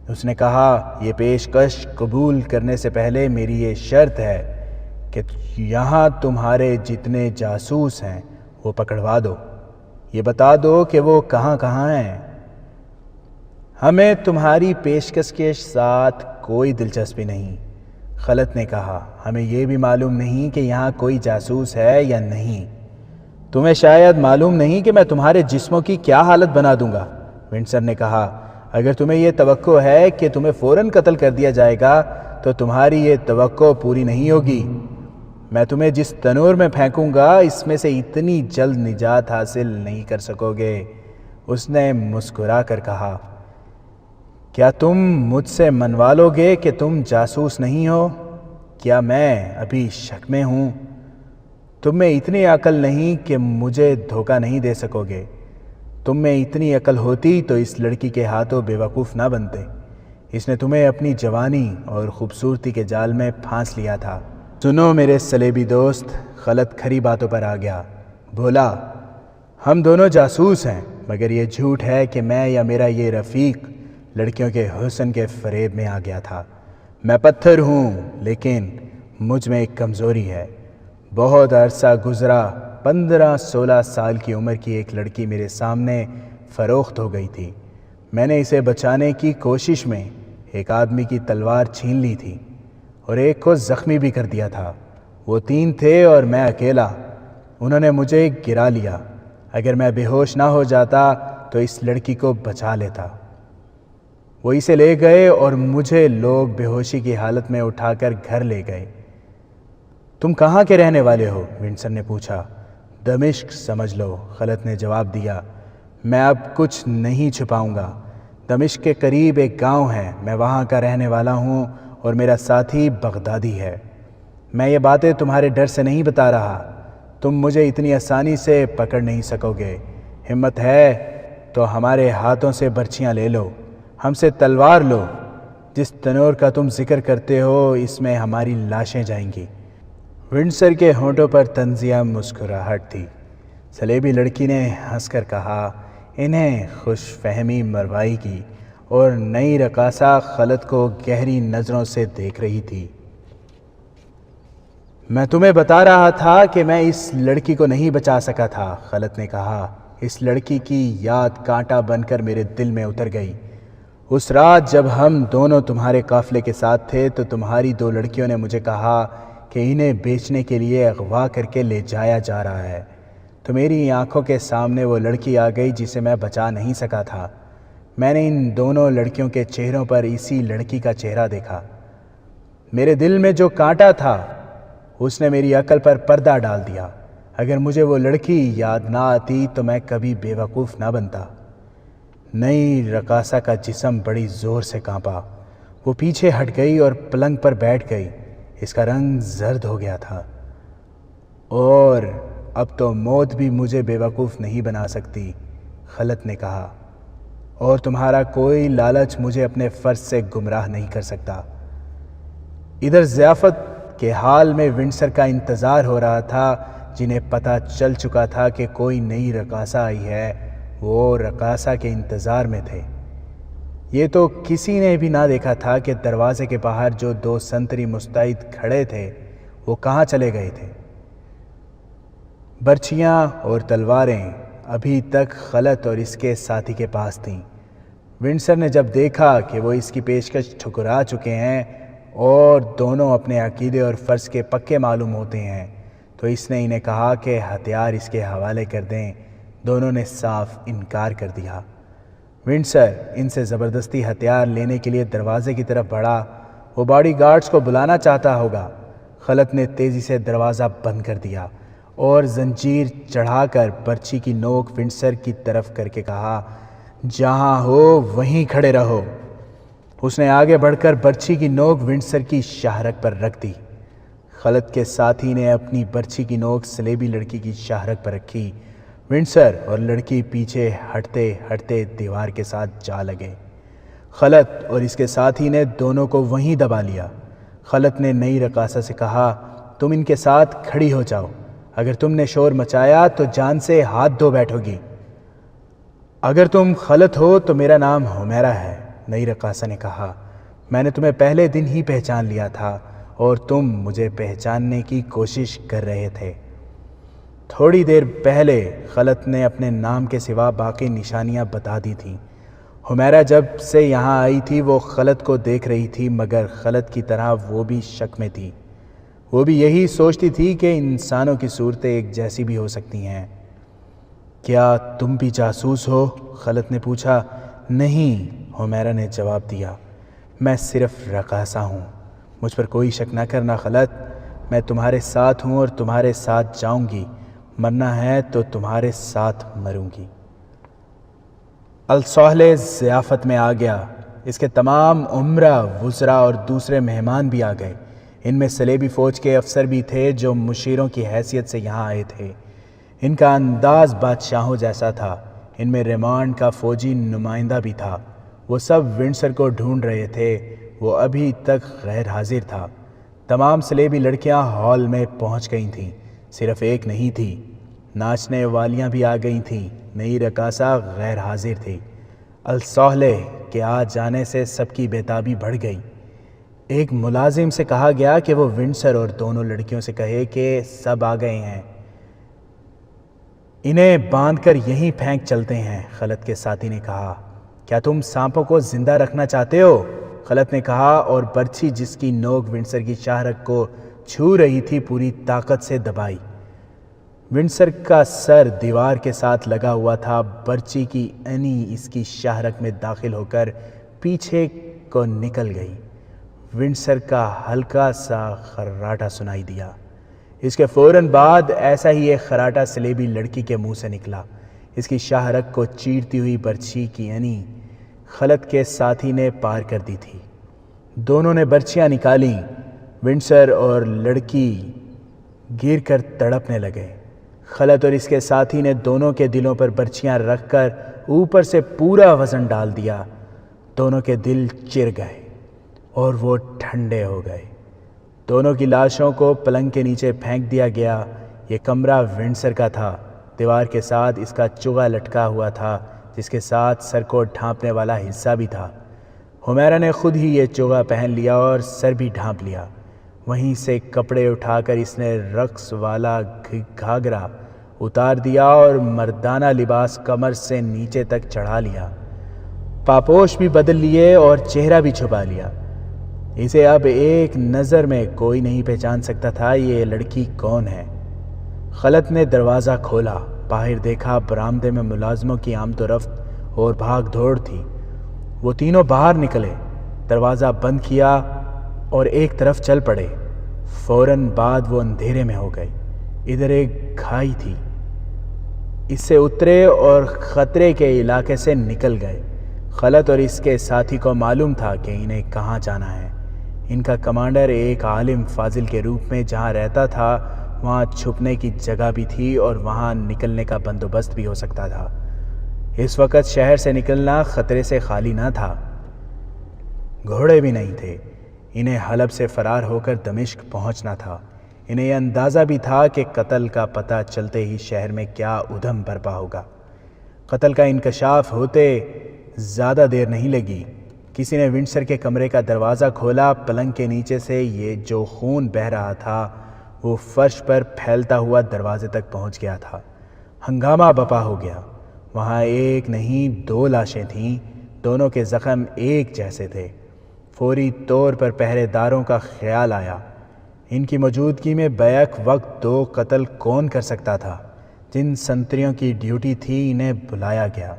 اس نے کہا، یہ پیشکش قبول کرنے سے پہلے میری یہ شرط ہے کہ یہاں تمہارے جتنے جاسوس ہیں وہ پکڑوا دو۔ یہ بتا دو کہ وہ کہاں کہاں ہیں۔ ہمیں تمہاری پیشکش کے ساتھ کوئی دلچسپی نہیں۔ خلت نے کہا، ہمیں یہ بھی معلوم نہیں کہ یہاں کوئی جاسوس ہے یا نہیں۔ تمہیں شاید معلوم نہیں کہ میں تمہارے جسموں کی کیا حالت بنا دوں گا، ونڈسر نے کہا۔ اگر تمہیں یہ توقع ہے کہ تمہیں فوراً قتل کر دیا جائے گا تو تمہاری یہ توقع پوری نہیں ہوگی۔ میں تمہیں جس تنور میں پھینکوں گا اس میں سے اتنی جلد نجات حاصل نہیں کر سکو گے۔ اس نے مسکرا کر کہا، کیا تم مجھ سے منوا لو گے کہ تم جاسوس نہیں ہو؟ کیا میں ابھی شک میں ہوں؟ تم میں اتنی عقل نہیں کہ مجھے دھوکہ نہیں دے سکو گے۔ تم میں اتنی عقل ہوتی تو اس لڑکی کے ہاتھوں بے وقوف نہ بنتے۔ اس نے تمہیں اپنی جوانی اور خوبصورتی کے جال میں پھانس لیا تھا۔ سنو میرے سلیبی دوست، خلت کھری باتوں پر آ گیا۔ بولا، ہم دونوں جاسوس ہیں، مگر یہ جھوٹ ہے کہ میں یا میرا یہ رفیق لڑکیوں کے حسن کے فریب میں آ گیا تھا۔ میں پتھر ہوں، لیکن مجھ میں ایک کمزوری ہے۔ بہت عرصہ گزرا، 15-16 سال کی عمر کی ایک لڑکی میرے سامنے فروخت ہو گئی تھی۔ میں نے اسے بچانے کی کوشش میں ایک آدمی کی تلوار چھین لی تھی اور ایک کو زخمی بھی کر دیا تھا۔ وہ 3 تھے اور میں اکیلا۔ انہوں نے مجھے گرا لیا۔ اگر میں بے ہوش نہ ہو جاتا تو اس لڑکی کو بچا لیتا۔ وہ اسے لے گئے اور مجھے لوگ بے ہوشی کی حالت میں اٹھا کر گھر لے گئے۔ تم کہاں کے رہنے والے ہو؟ ونڈسر نے پوچھا۔ دمشق سمجھ لو، خلت نے جواب دیا۔ میں اب کچھ نہیں چھپاؤں گا۔ دمشق کے قریب ایک گاؤں ہے، میں وہاں کا رہنے والا ہوں اور میرا ساتھی بغدادی ہے۔ میں یہ باتیں تمہارے ڈر سے نہیں بتا رہا۔ تم مجھے اتنی آسانی سے پکڑ نہیں سکو گے۔ ہمت ہے تو ہمارے ہاتھوں سے برچیاں لے لو، ہم سے تلوار لو۔ جس تنور کا تم ذکر کرتے ہو اس میں ہماری لاشیں جائیں گی۔ ونڈسر کے ہونٹوں پر طنزیہ مسکراہٹ تھی۔ سلیبی لڑکی نے ہنس کر کہا، انہیں خوش فہمی مروائی کی اور نئی رقاصہ خلت کو گہری نظروں سے دیکھ رہی تھی۔ میں تمہیں بتا رہا تھا کہ میں اس لڑکی کو نہیں بچا سکا تھا، خلت نے کہا۔ اس لڑکی کی یاد کانٹا بن کر میرے دل میں اتر گئی۔ اس رات جب ہم دونوں تمہارے قافلے کے ساتھ تھے تو تمہاری 2 لڑکیوں نے مجھے کہا کہ انہیں بیچنے کے لیے اغوا کر کے لے جایا جا رہا ہے۔ تو میری آنکھوں کے سامنے وہ لڑکی آ گئی جسے میں بچا نہیں سکا تھا۔ میں نے ان دونوں لڑکیوں کے چہروں پر اسی لڑکی کا چہرہ دیکھا۔ میرے دل میں جو کانٹا تھا اس نے میری عقل پر پردہ ڈال دیا۔ اگر مجھے وہ لڑکی یاد نہ آتی تو میں کبھی بے وقوف نہ بنتا۔ نئی رقاصہ کا جسم بڑی زور سے کانپا۔ وہ پیچھے ہٹ گئی اور پلنگ پر بیٹھ گئی۔ اس کا رنگ زرد ہو گیا تھا۔ اور اب تو موت بھی مجھے بے وقوف نہیں بنا سکتی، خلت نے کہا، اور تمہارا کوئی لالچ مجھے اپنے فرض سے گمراہ نہیں کر سکتا۔ ادھر ضیافت کے حال میں ونڈسر کا انتظار ہو رہا تھا، جنہیں پتہ چل چکا تھا کہ کوئی نئی رقاصہ آئی ہے۔ وہ رقاصہ کے انتظار میں تھے۔ یہ تو کسی نے بھی نہ دیکھا تھا کہ دروازے کے باہر جو 2 سنتری مستعد کھڑے تھے وہ کہاں چلے گئے تھے۔ برچیاں اور تلواریں ابھی تک خلت اور اس کے ساتھی کے پاس تھیں۔ ونڈسر نے جب دیکھا کہ وہ اس کی پیشکش ٹھکرا چکے ہیں اور دونوں اپنے عقیدے اور فرض کے پکے معلوم ہوتے ہیں تو اس نے انہیں کہا کہ ہتھیار اس کے حوالے کر دیں۔ دونوں نے صاف انکار کر دیا۔ ونڈسر ان سے زبردستی ہتھیار لینے کے لیے دروازے کی طرف بڑھا۔ وہ باڈی گارڈز کو بلانا چاہتا ہوگا۔ خلت نے تیزی سے دروازہ بند کر دیا اور زنجیر چڑھا کر برچی کی نوک ونڈسر کی طرف کر کے کہا، جہاں ہو وہیں کھڑے رہو۔ اس نے آگے بڑھ کر برچی کی نوک ونڈسر کی شاہرگ پر رکھ دی۔ خلت کے ساتھی نے اپنی برچی کی نوک سلیبی لڑکی کی شاہرگ پر رکھی۔ ونڈسر اور لڑکی پیچھے ہٹتے ہٹتے دیوار کے ساتھ جا لگے۔ خلت اور اس کے ساتھی نے دونوں کو وہیں دبا لیا۔ خلت نے نئی رقاصہ سے کہا، تم ان کے ساتھ کھڑی ہو جاؤ۔ اگر تم نے شور مچایا تو جان سے ہاتھ دھو بیٹھو گی۔ اگر تم خلط ہو تو میرا نام حمیرہ ہے، نئی رقاصہ نے کہا۔ میں نے تمہیں پہلے دن ہی پہچان لیا تھا اور تم مجھے پہچاننے کی کوشش کر رہے تھے۔ تھوڑی دیر پہلے خلط نے اپنے نام کے سوا باقی نشانیاں بتا دی تھیں۔ حمیرہ جب سے یہاں آئی تھی وہ خلط کو دیکھ رہی تھی، مگر خلط کی طرح وہ بھی شک میں تھی۔ وہ بھی یہی سوچتی تھی کہ انسانوں کی صورتیں ایک جیسی بھی ہو سکتی ہیں۔ کیا تم بھی جاسوس ہو؟ خلط نے پوچھا۔ نہیں، حمیرہ نے جواب دیا، میں صرف رقاصہ ہوں۔ مجھ پر کوئی شک نہ کرنا خلط، میں تمہارے ساتھ ہوں اور تمہارے ساتھ جاؤں گی، مرنا ہے تو تمہارے ساتھ مروں گی۔ الصلح ضیافت میں آ گیا۔ اس کے تمام عمرہ، وزراء اور دوسرے مہمان بھی آ گئے۔ ان میں صلیبی فوج کے افسر بھی تھے جو مشیروں کی حیثیت سے یہاں آئے تھے۔ ان کا انداز بادشاہوں جیسا تھا۔ ان میں ریمانڈ کا فوجی نمائندہ بھی تھا۔ وہ سب ونڈسر کو ڈھونڈ رہے تھے، وہ ابھی تک غیر حاضر تھا۔ تمام صلیبی لڑکیاں ہال میں پہنچ گئی تھیں، صرف ایک نہیں تھی۔ ناچنے والیاں بھی آ گئی تھیں، نئی رقاصہ غیر حاضر تھی۔ الصلح کے آ جانے سے سب کی بےتابی بڑھ گئی۔ ایک ملازم سے کہا گیا کہ وہ ونڈسر اور دونوں لڑکیوں سے کہے کہ سب آ گئے ہیں، انہیں باندھ کر یہیں پھینک چلتے ہیں۔ خلط کے ساتھی نے کہا، کیا تم سانپوں کو زندہ رکھنا چاہتے ہو؟ خلط نے کہا اور برچھی جس کی نوک ونڈسر کی شاہرگ کو چھو رہی تھی پوری طاقت سے دبائی۔ ونڈسر کا سر دیوار کے ساتھ لگا ہوا تھا، برچی کی اینی اس کی شاہرگ میں داخل ہو کر پیچھے کو نکل گئی۔ ونڈسر کا ہلکا سا خراٹا سنائی دیا۔ اس کے فوراً بعد ایسا ہی ایک خراٹا صلیبی لڑکی کے منہ سے نکلا۔ اس کی شاہرگ کو چیرتی ہوئی برچھی کی اینی خلط کے ساتھی نے پار کر دی تھی۔ دونوں نے برچیاں نکالیں۔ ونڈسر اور لڑکی گر کر تڑپنے لگے۔ خلط اور اس کے ساتھی نے دونوں کے دلوں پر برچیاں رکھ کر اوپر سے پورا وزن ڈال دیا۔ دونوں کے دل چر گئے اور وہ ٹھنڈے ہو گئے۔ دونوں کی لاشوں کو پلنگ کے نیچے پھینک دیا گیا۔ یہ کمرہ ونڈسر کا تھا۔ دیوار کے ساتھ اس کا چغا لٹکا ہوا تھا، جس کے ساتھ سر کو ڈھانپنے والا حصہ بھی تھا۔ حمیرہ نے خود ہی یہ چغا پہن لیا اور سر بھی ڈھانپ لیا۔ وہیں سے کپڑے اٹھا کر اس نے رقص والا گھاگرا اتار دیا اور مردانہ لباس کمر سے نیچے تک چڑھا لیا۔ پاپوش بھی بدل لیے اور چہرہ بھی چھپا لیا۔ اسے اب ایک نظر میں کوئی نہیں پہچان سکتا تھا یہ لڑکی کون ہے۔ خلط نے دروازہ کھولا، باہر دیکھا برآمدے میں ملازموں کی آمد و رفت اور بھاگ دوڑ تھی۔ وہ تینوں باہر نکلے، دروازہ بند کیا اور ایک طرف چل پڑے۔ فوراً بعد وہ اندھیرے میں ہو گئے۔ ادھر ایک کھائی تھی، اس سے اترے اور خطرے کے علاقے سے نکل گئے۔ خلط اور اس کے ساتھی کو معلوم تھا کہ انہیں کہاں جانا ہے۔ ان کا کمانڈر ایک عالم فاضل کے روپ میں جہاں رہتا تھا وہاں چھپنے کی جگہ بھی تھی اور وہاں نکلنے کا بندوبست بھی ہو سکتا تھا۔ اس وقت شہر سے نکلنا خطرے سے خالی نہ تھا۔ گھوڑے بھی نہیں تھے۔ انہیں حلب سے فرار ہو کر دمشق پہنچنا تھا۔ انہیں یہ اندازہ بھی تھا کہ قتل کا پتہ چلتے ہی شہر میں کیا ادھم برپا ہوگا۔ قتل کا انکشاف ہوتے زیادہ دیر نہیں لگی۔ کسی نے ونڈسر کے کمرے کا دروازہ کھولا۔ پلنگ کے نیچے سے یہ جو خون بہہ رہا تھا وہ فرش پر پھیلتا ہوا دروازے تک پہنچ گیا تھا۔ ہنگامہ بپا ہو گیا۔ وہاں ایک نہیں دو لاشیں تھیں، دونوں کے زخم ایک جیسے تھے۔ فوری طور پر پہرے داروں کا خیال آیا، ان کی موجودگی میں بیک وقت دو قتل کون کر سکتا تھا؟ جن سنتریوں کی ڈیوٹی تھی انہیں بلایا گیا،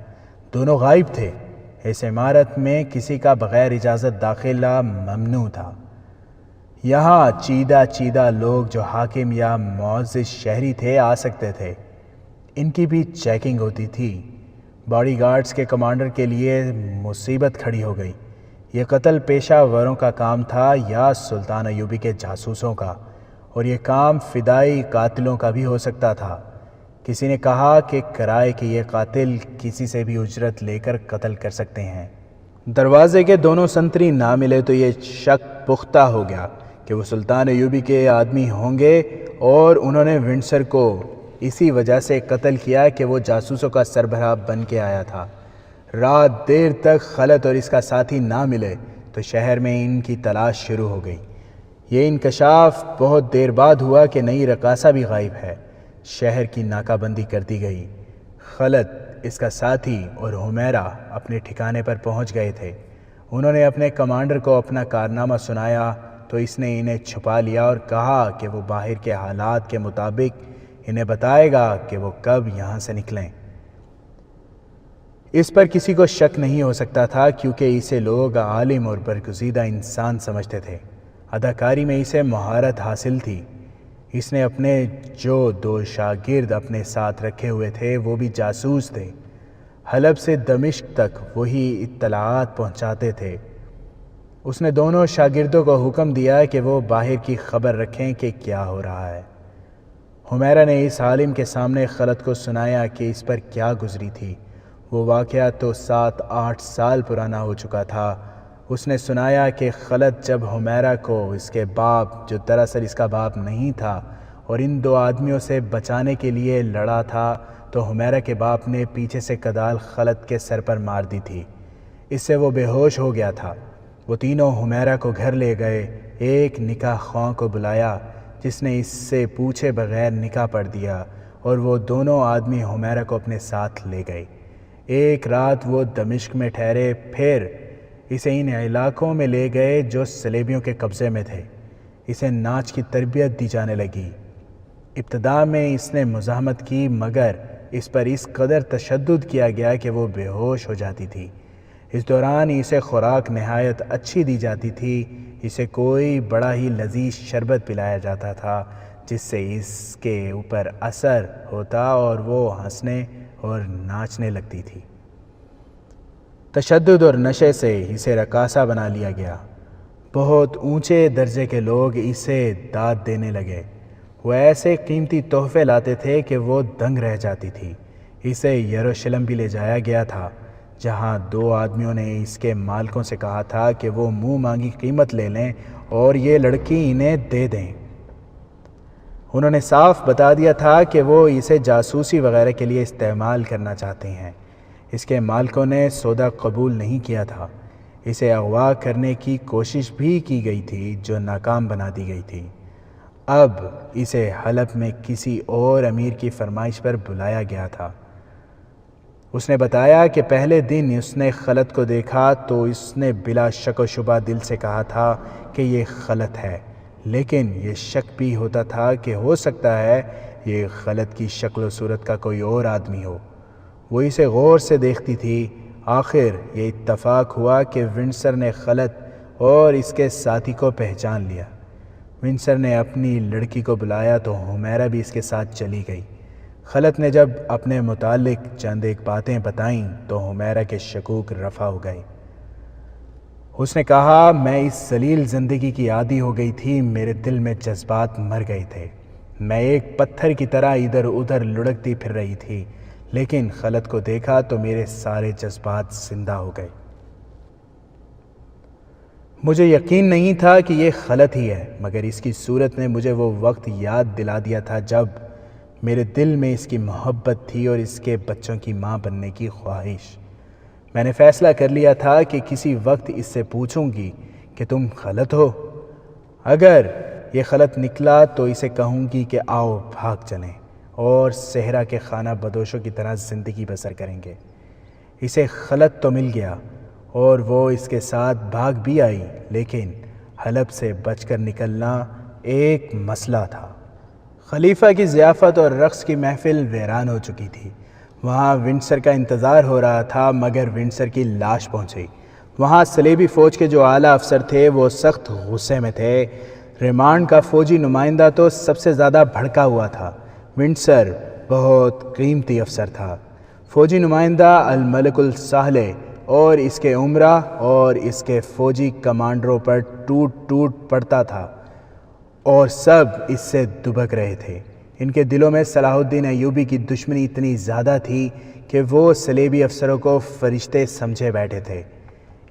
دونوں غائب تھے۔ اس عمارت میں کسی کا بغیر اجازت داخلہ ممنوع تھا۔ یہاں چیدہ لوگ جو حاکم یا معزز شہری تھے آ سکتے تھے۔ ان کی بھی چیکنگ ہوتی تھی۔ باڈی گارڈز کے کمانڈر کے لیے مصیبت کھڑی ہو گئی۔ یہ قتل پیشہ وروں کا کام تھا یا سلطان ایوبی کے جاسوسوں کا، اور یہ کام فدائی قاتلوں کا بھی ہو سکتا تھا۔ کسی نے کہا کہ کرائے کہ یہ قاتل کسی سے بھی اجرت لے کر قتل کر سکتے ہیں۔ دروازے کے دونوں سنتری نہ ملے تو یہ شک پختہ ہو گیا کہ وہ سلطان ایوبی کے آدمی ہوں گے اور انہوں نے ونڈسر کو اسی وجہ سے قتل کیا کہ وہ جاسوسوں کا سربراہ بن کے آیا تھا۔ رات دیر تک خلت اور اس کا ساتھی نہ ملے تو شہر میں ان کی تلاش شروع ہو گئی۔ یہ انکشاف بہت دیر بعد ہوا کہ نئی رقاصہ بھی غائب ہے۔ شہر کی ناکہ بندی کر دی گئی۔ خلت، اس کا ساتھی اور حمیرہ اپنے ٹھکانے پر پہنچ گئے تھے۔ انہوں نے اپنے کمانڈر کو اپنا کارنامہ سنایا تو اس نے انہیں چھپا لیا اور کہا کہ وہ باہر کے حالات کے مطابق انہیں بتائے گا کہ وہ کب یہاں سے نکلیں۔ اس پر کسی کو شک نہیں ہو سکتا تھا کیونکہ اسے لوگ عالم اور برگزیدہ انسان سمجھتے تھے۔ اداکاری میں اسے مہارت حاصل تھی۔ اس نے اپنے جو 2 شاگرد اپنے ساتھ رکھے ہوئے تھے وہ بھی جاسوس تھے۔ حلب سے دمشق تک وہی اطلاعات پہنچاتے تھے۔ اس نے دونوں شاگردوں کو حکم دیا کہ وہ باہر کی خبر رکھیں کہ کیا ہو رہا ہے۔ حمیرہ نے اس عالم کے سامنے خلت کو سنایا کہ اس پر کیا گزری تھی۔ وہ واقعہ تو 7-8 سال پرانا ہو چکا تھا۔ اس نے سنایا کہ خلت جب حمیرہ کو اس کے باپ، جو دراصل اس کا باپ نہیں تھا، اور ان 2 آدمیوں سے بچانے کے لیے لڑا تھا تو حمیرہ کے باپ نے پیچھے سے کدال خلت کے سر پر مار دی تھی۔ اس سے وہ بے ہوش ہو گیا تھا۔ وہ تینوں حمیرہ کو گھر لے گئے۔ ایک نکاح خواں کو بلایا جس نے اس سے پوچھے بغیر نکاح پڑھ دیا اور وہ دونوں آدمی حمیرہ کو اپنے ساتھ لے گئے۔ ایک رات وہ دمشق میں ٹھہرے، پھر اسے ان علاقوں میں لے گئے جو صلیبیوں کے قبضے میں تھے۔ اسے ناچ کی تربیت دی جانے لگی۔ ابتدا میں اس نے مزاحمت کی مگر اس پر اس قدر تشدد کیا گیا کہ وہ بے ہوش ہو جاتی تھی۔ اس دوران اسے خوراک نہایت اچھی دی جاتی تھی۔ اسے کوئی بڑا ہی لذیذ شربت پلایا جاتا تھا جس سے اس کے اوپر اثر ہوتا اور وہ ہنسنے اور ناچنے لگتی تھی۔ تشدد اور نشے سے اسے رقاصہ بنا لیا گیا۔ بہت اونچے درجے کے لوگ اسے داد دینے لگے۔ وہ ایسے قیمتی تحفے لاتے تھے کہ وہ دنگ رہ جاتی تھی۔ اسے یروشلم بھی لے جایا گیا تھا جہاں 2 آدمیوں نے اس کے مالکوں سے کہا تھا کہ وہ منہ مانگی قیمت لے لیں اور یہ لڑکی انہیں دے دیں۔ انہوں نے صاف بتا دیا تھا کہ وہ اسے جاسوسی وغیرہ کے لیے استعمال کرنا چاہتے ہیں۔ اس کے مالکوں نے سودا قبول نہیں کیا تھا۔ اسے اغوا کرنے کی کوشش بھی کی گئی تھی جو ناکام بنا دی گئی تھی۔ اب اسے حلب میں کسی اور امیر کی فرمائش پر بلایا گیا تھا۔ اس نے بتایا کہ پہلے دن اس نے خلت کو دیکھا تو اس نے بلا شک و شبہ دل سے کہا تھا کہ یہ خلت ہے، لیکن یہ شک بھی ہوتا تھا کہ ہو سکتا ہے یہ خلت کی شکل و صورت کا کوئی اور آدمی ہو۔ وہ اسے غور سے دیکھتی تھی۔ آخر یہ اتفاق ہوا کہ ونڈسر نے خلت اور اس کے ساتھی کو پہچان لیا۔ ونڈسر نے اپنی لڑکی کو بلایا تو حمیرہ بھی اس کے ساتھ چلی گئی۔ خلت نے جب اپنے متعلق چند ایک باتیں بتائیں تو حمیرہ کے شکوک رفع ہو گئے۔ اس نے کہا، میں اس ذلیل زندگی کی عادی ہو گئی تھی، میرے دل میں جذبات مر گئے تھے، میں ایک پتھر کی طرح ادھر ادھر لڑکتی پھر رہی تھی، لیکن خلت کو دیکھا تو میرے سارے جذبات زندہ ہو گئے۔ مجھے یقین نہیں تھا کہ یہ خلت ہی ہے، مگر اس کی صورت نے مجھے وہ وقت یاد دلا دیا تھا جب میرے دل میں اس کی محبت تھی اور اس کے بچوں کی ماں بننے کی خواہش۔ میں نے فیصلہ کر لیا تھا کہ کسی وقت اس سے پوچھوں گی کہ تم خلت ہو۔ اگر یہ خلت نکلا تو اسے کہوں گی کہ آؤ بھاگ چلیں اور صحرا کے خانہ بدوشوں کی طرح زندگی بسر کریں گے۔ اسے خلت تو مل گیا اور وہ اس کے ساتھ بھاگ بھی آئی، لیکن حلب سے بچ کر نکلنا ایک مسئلہ تھا۔ خلیفہ کی ضیافت اور رقص کی محفل ویران ہو چکی تھی۔ وہاں ونڈسر کا انتظار ہو رہا تھا مگر ونڈسر کی لاش پہنچی۔ وہاں صلیبی فوج کے جو اعلیٰ افسر تھے وہ سخت غصے میں تھے۔ ریمانڈ کا فوجی نمائندہ تو سب سے زیادہ بھڑکا ہوا تھا۔ ونڈسر بہت قیمتی افسر تھا۔ فوجی نمائندہ الملک الصالح اور اس کے عمرہ اور اس کے فوجی کمانڈروں پر ٹوٹ ٹوٹ پڑتا تھا اور سب اس سے دبک رہے تھے۔ ان کے دلوں میں صلاح الدین ایوبی کی دشمنی اتنی زیادہ تھی کہ وہ صلیبی افسروں کو فرشتے سمجھے بیٹھے تھے۔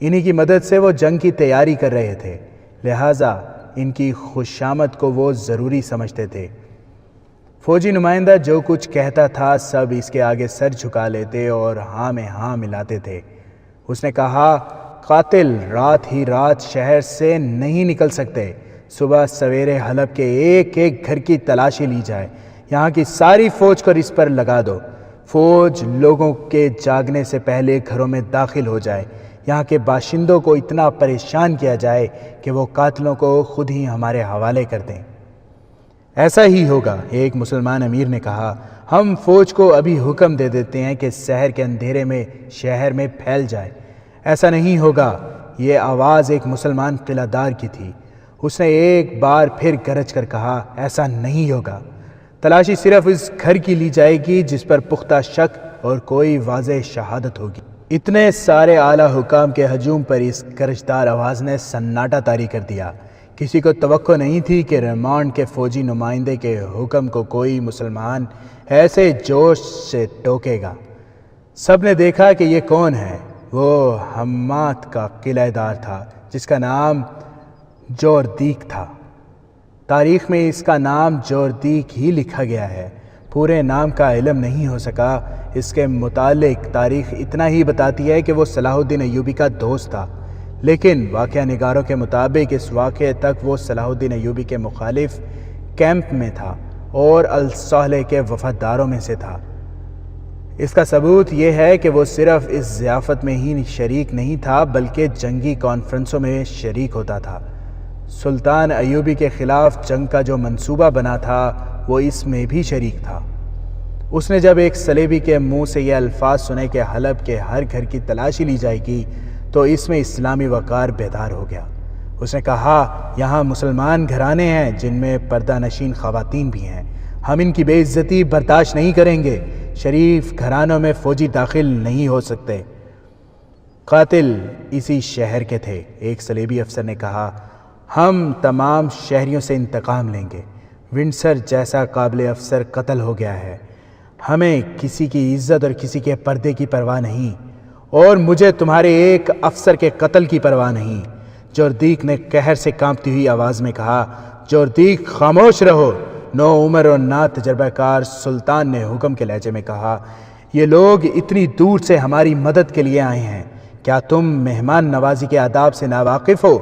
انہی کی مدد سے وہ جنگ کی تیاری کر رہے تھے، لہٰذا ان کی خوشامد کو وہ ضروری سمجھتے تھے۔ فوجی نمائندہ جو کچھ کہتا تھا سب اس کے آگے سر جھکا لیتے اور ہاں میں ہاں ملاتے تھے۔ اس نے کہا، قاتل رات ہی رات شہر سے نہیں نکل سکتے۔ صبح سویرے حلب کے ایک ایک گھر کی تلاشی لی جائے، یہاں کی ساری فوج کو اس پر لگا دو۔ فوج لوگوں کے جاگنے سے پہلے گھروں میں داخل ہو جائے، یہاں کے باشندوں کو اتنا پریشان کیا جائے کہ وہ قاتلوں کو خود ہی ہمارے حوالے کر دیں۔ ایسا ہی ہوگا، ایک مسلمان امیر نے کہا۔ ہم فوج کو ابھی حکم دے دیتے ہیں کہ سحر کے اندھیرے میں شہر میں پھیل جائے۔ ایسا نہیں ہوگا۔ یہ آواز ایک مسلمان قلعہ دار کی تھی۔ اس نے ایک بار پھر گرج کر کہا، ایسا نہیں ہوگا۔ تلاشی صرف اس گھر کی لی جائے گی جس پر پختہ شک اور کوئی واضح شہادت ہوگی۔ اتنے سارے اعلیٰ حکام کے ہجوم پر اس گرجدار آواز نے سناٹا طاری کر دیا۔ کسی کو توقع نہیں تھی کہ ریمانڈ کے فوجی نمائندے کے حکم کو کوئی مسلمان ایسے جوش سے ٹوکے گا۔ سب نے دیکھا کہ یہ کون ہے۔ وہ حمات کا قلعہ دار تھا جس کا نام جوردیک تھا۔ تاریخ میں اس کا نام جوردیک ہی لکھا گیا ہے، پورے نام کا علم نہیں ہو سکا۔ اس کے متعلق تاریخ اتنا ہی بتاتی ہے کہ وہ صلاح الدین ایوبی کا دوست تھا، لیکن واقعہ نگاروں کے مطابق اس واقعے تک وہ صلاح الدین ایوبی کے مخالف کیمپ میں تھا اور الصالح کے وفاداروں میں سے تھا۔ اس کا ثبوت یہ ہے کہ وہ صرف اس ضیافت میں ہی شریک نہیں تھا بلکہ جنگی کانفرنسوں میں شریک ہوتا تھا۔ سلطان ایوبی کے خلاف جنگ کا جو منصوبہ بنا تھا وہ اس میں بھی شریک تھا۔ اس نے جب ایک صلیبی کے منہ سے یہ الفاظ سنے کہ حلب کے ہر گھر کی تلاشی لی جائے گی تو اس میں اسلامی وقار بیدار ہو گیا۔ اس نے کہا، یہاں مسلمان گھرانے ہیں جن میں پردہ نشین خواتین بھی ہیں، ہم ان کی بے عزتی برداشت نہیں کریں گے۔ شریف گھرانوں میں فوجی داخل نہیں ہو سکتے۔ قاتل اسی شہر کے تھے، ایک صلیبی افسر نے کہا۔ ہم تمام شہریوں سے انتقام لیں گے۔ ونڈسر جیسا قابل افسر قتل ہو گیا ہے۔ ہمیں کسی کی عزت اور کسی کے پردے کی پرواہ نہیں، اور مجھے تمہارے ایک افسر کے قتل کی پرواہ نہیں۔ جوردیک نے قہر سے کانپتی ہوئی آواز میں کہا، جوردیک خاموش رہو۔ نو عمر اور نا تجربہ کار سلطان نے حکم کے لہجے میں کہا، یہ لوگ اتنی دور سے ہماری مدد کے لیے آئے ہیں، کیا تم مہمان نوازی کے آداب سے ناواقف ہو؟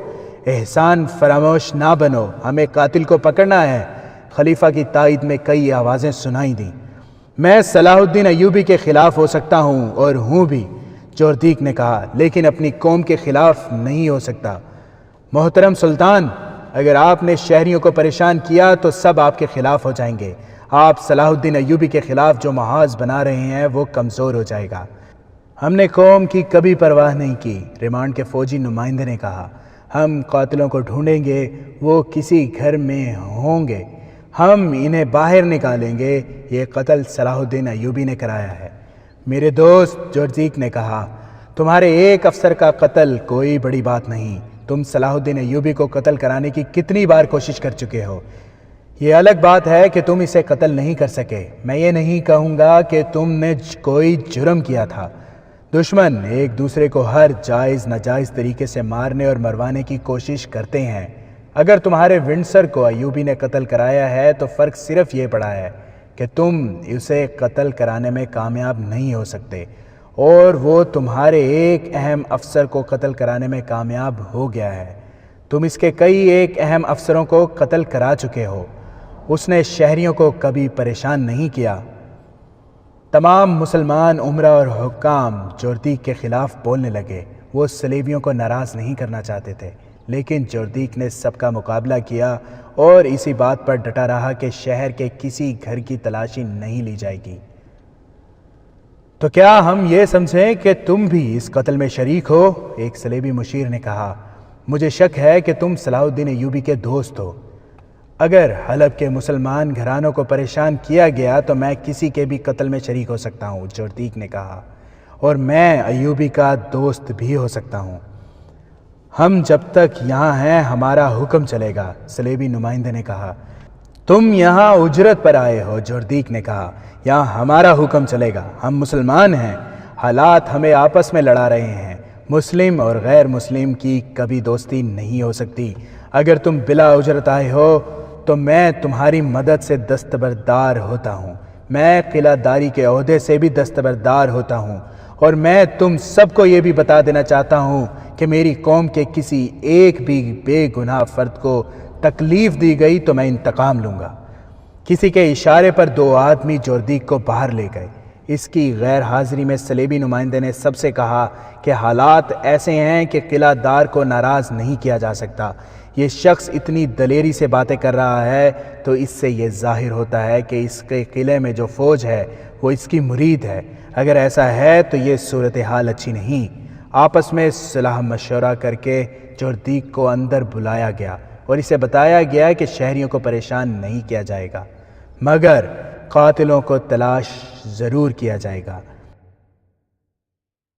احسان فراموش نہ بنو، ہمیں قاتل کو پکڑنا ہے۔ خلیفہ کی تائید میں کئی آوازیں سنائی دیں۔ میں صلاح الدین ایوبی کے خلاف ہو سکتا ہوں اور ہوں بھی، جوردیک نے کہا، لیکن اپنی قوم کے خلاف نہیں ہو سکتا۔ محترم سلطان، اگر آپ نے شہریوں کو پریشان کیا تو سب آپ کے خلاف ہو جائیں گے۔ آپ صلاح الدین ایوبی کے خلاف جو محاذ بنا رہے ہیں وہ کمزور ہو جائے گا۔ ہم نے قوم کی کبھی پرواہ نہیں کی، ریمانڈ کے فوجی نمائندے نے کہا۔ ہم قاتلوں کو ڈھونڈیں گے، وہ کسی گھر میں ہوں گے، ہم انہیں باہر نکالیں گے۔ یہ قتل صلاح الدین ایوبی نے کرایا ہے۔ میرے دوست، جوردیک نے کہا، تمہارے ایک افسر کا قتل کوئی بڑی بات نہیں۔ تم صلاح الدین ایوبی کو قتل کرانے کی کتنی بار کوشش کر چکے ہو۔ یہ الگ بات ہے کہ تم اسے قتل نہیں کر سکے۔ میں یہ نہیں کہوں گا کہ تم نے کوئی جرم کیا تھا۔ دشمن ایک دوسرے کو ہر جائز ناجائز طریقے سے مارنے اور مروانے کی کوشش کرتے ہیں۔ اگر تمہارے ونڈسر کو ایوبی نے قتل کرایا ہے تو فرق صرف یہ پڑا ہے کہ تم اسے قتل کرانے میں کامیاب نہیں ہو سکتے، اور وہ تمہارے ایک اہم افسر کو قتل کرانے میں کامیاب ہو گیا ہے۔ تم اس کے کئی ایک اہم افسروں کو قتل کرا چکے ہو۔ اس نے شہریوں کو کبھی پریشان نہیں کیا۔ تمام مسلمان عمرا اور حکام جوردیک کے خلاف بولنے لگے۔ وہ صلیبیوں کو ناراض نہیں کرنا چاہتے تھے، لیکن جوردیک نے سب کا مقابلہ کیا اور اسی بات پر ڈٹا رہا کہ شہر کے کسی گھر کی تلاشی نہیں لی جائے گی۔ تو کیا ہم یہ سمجھیں کہ تم بھی اس قتل میں شریک ہو؟ ایک صلیبی مشیر نے کہا، مجھے شک ہے کہ تم صلاح الدین ایوبی کے دوست ہو۔ اگر حلب کے مسلمان گھرانوں کو پریشان کیا گیا تو میں کسی کے بھی قتل میں شریک ہو سکتا ہوں، جوردیک نے کہا، اور میں ایوبی کا دوست بھی ہو سکتا ہوں۔ ہم جب تک یہاں ہیں ہمارا حکم چلے گا، صلیبی نمائندے نے کہا۔ تم یہاں اجرت پر آئے ہو، جوردیک نے کہا، یہاں ہمارا حکم چلے گا۔ ہم مسلمان ہیں، حالات ہمیں آپس میں لڑا رہے ہیں۔ مسلم اور غیر مسلم کی کبھی دوستی نہیں ہو سکتی۔ اگر تم بلا اجرت آئے ہو تو میں تمہاری مدد سے دستبردار ہوتا ہوں، میں قلعہ داری کے عہدے سے بھی دستبردار ہوتا ہوں، اور میں تم سب کو یہ بھی بتا دینا چاہتا ہوں کہ میری قوم کے کسی ایک بھی بے گناہ فرد کو تکلیف دی گئی تو میں انتقام لوں گا۔ کسی کے اشارے پر 2 آدمی جوردیک کو باہر لے گئے۔ اس کی غیر حاضری میں صلیبی نمائندے نے سب سے کہا کہ حالات ایسے ہیں کہ قلعہ دار کو ناراض نہیں کیا جا سکتا۔ یہ شخص اتنی دلیری سے باتیں کر رہا ہے تو اس سے یہ ظاہر ہوتا ہے کہ اس کے قلعے میں جو فوج ہے وہ اس کی مرید ہے۔ اگر ایسا ہے تو یہ صورتحال اچھی نہیں۔ آپس میں صلاح مشورہ کر کے جوردیک کو اندر بلایا گیا اور اسے بتایا گیا کہ شہریوں کو پریشان نہیں کیا جائے گا، مگر قاتلوں کو تلاش ضرور کیا جائے گا۔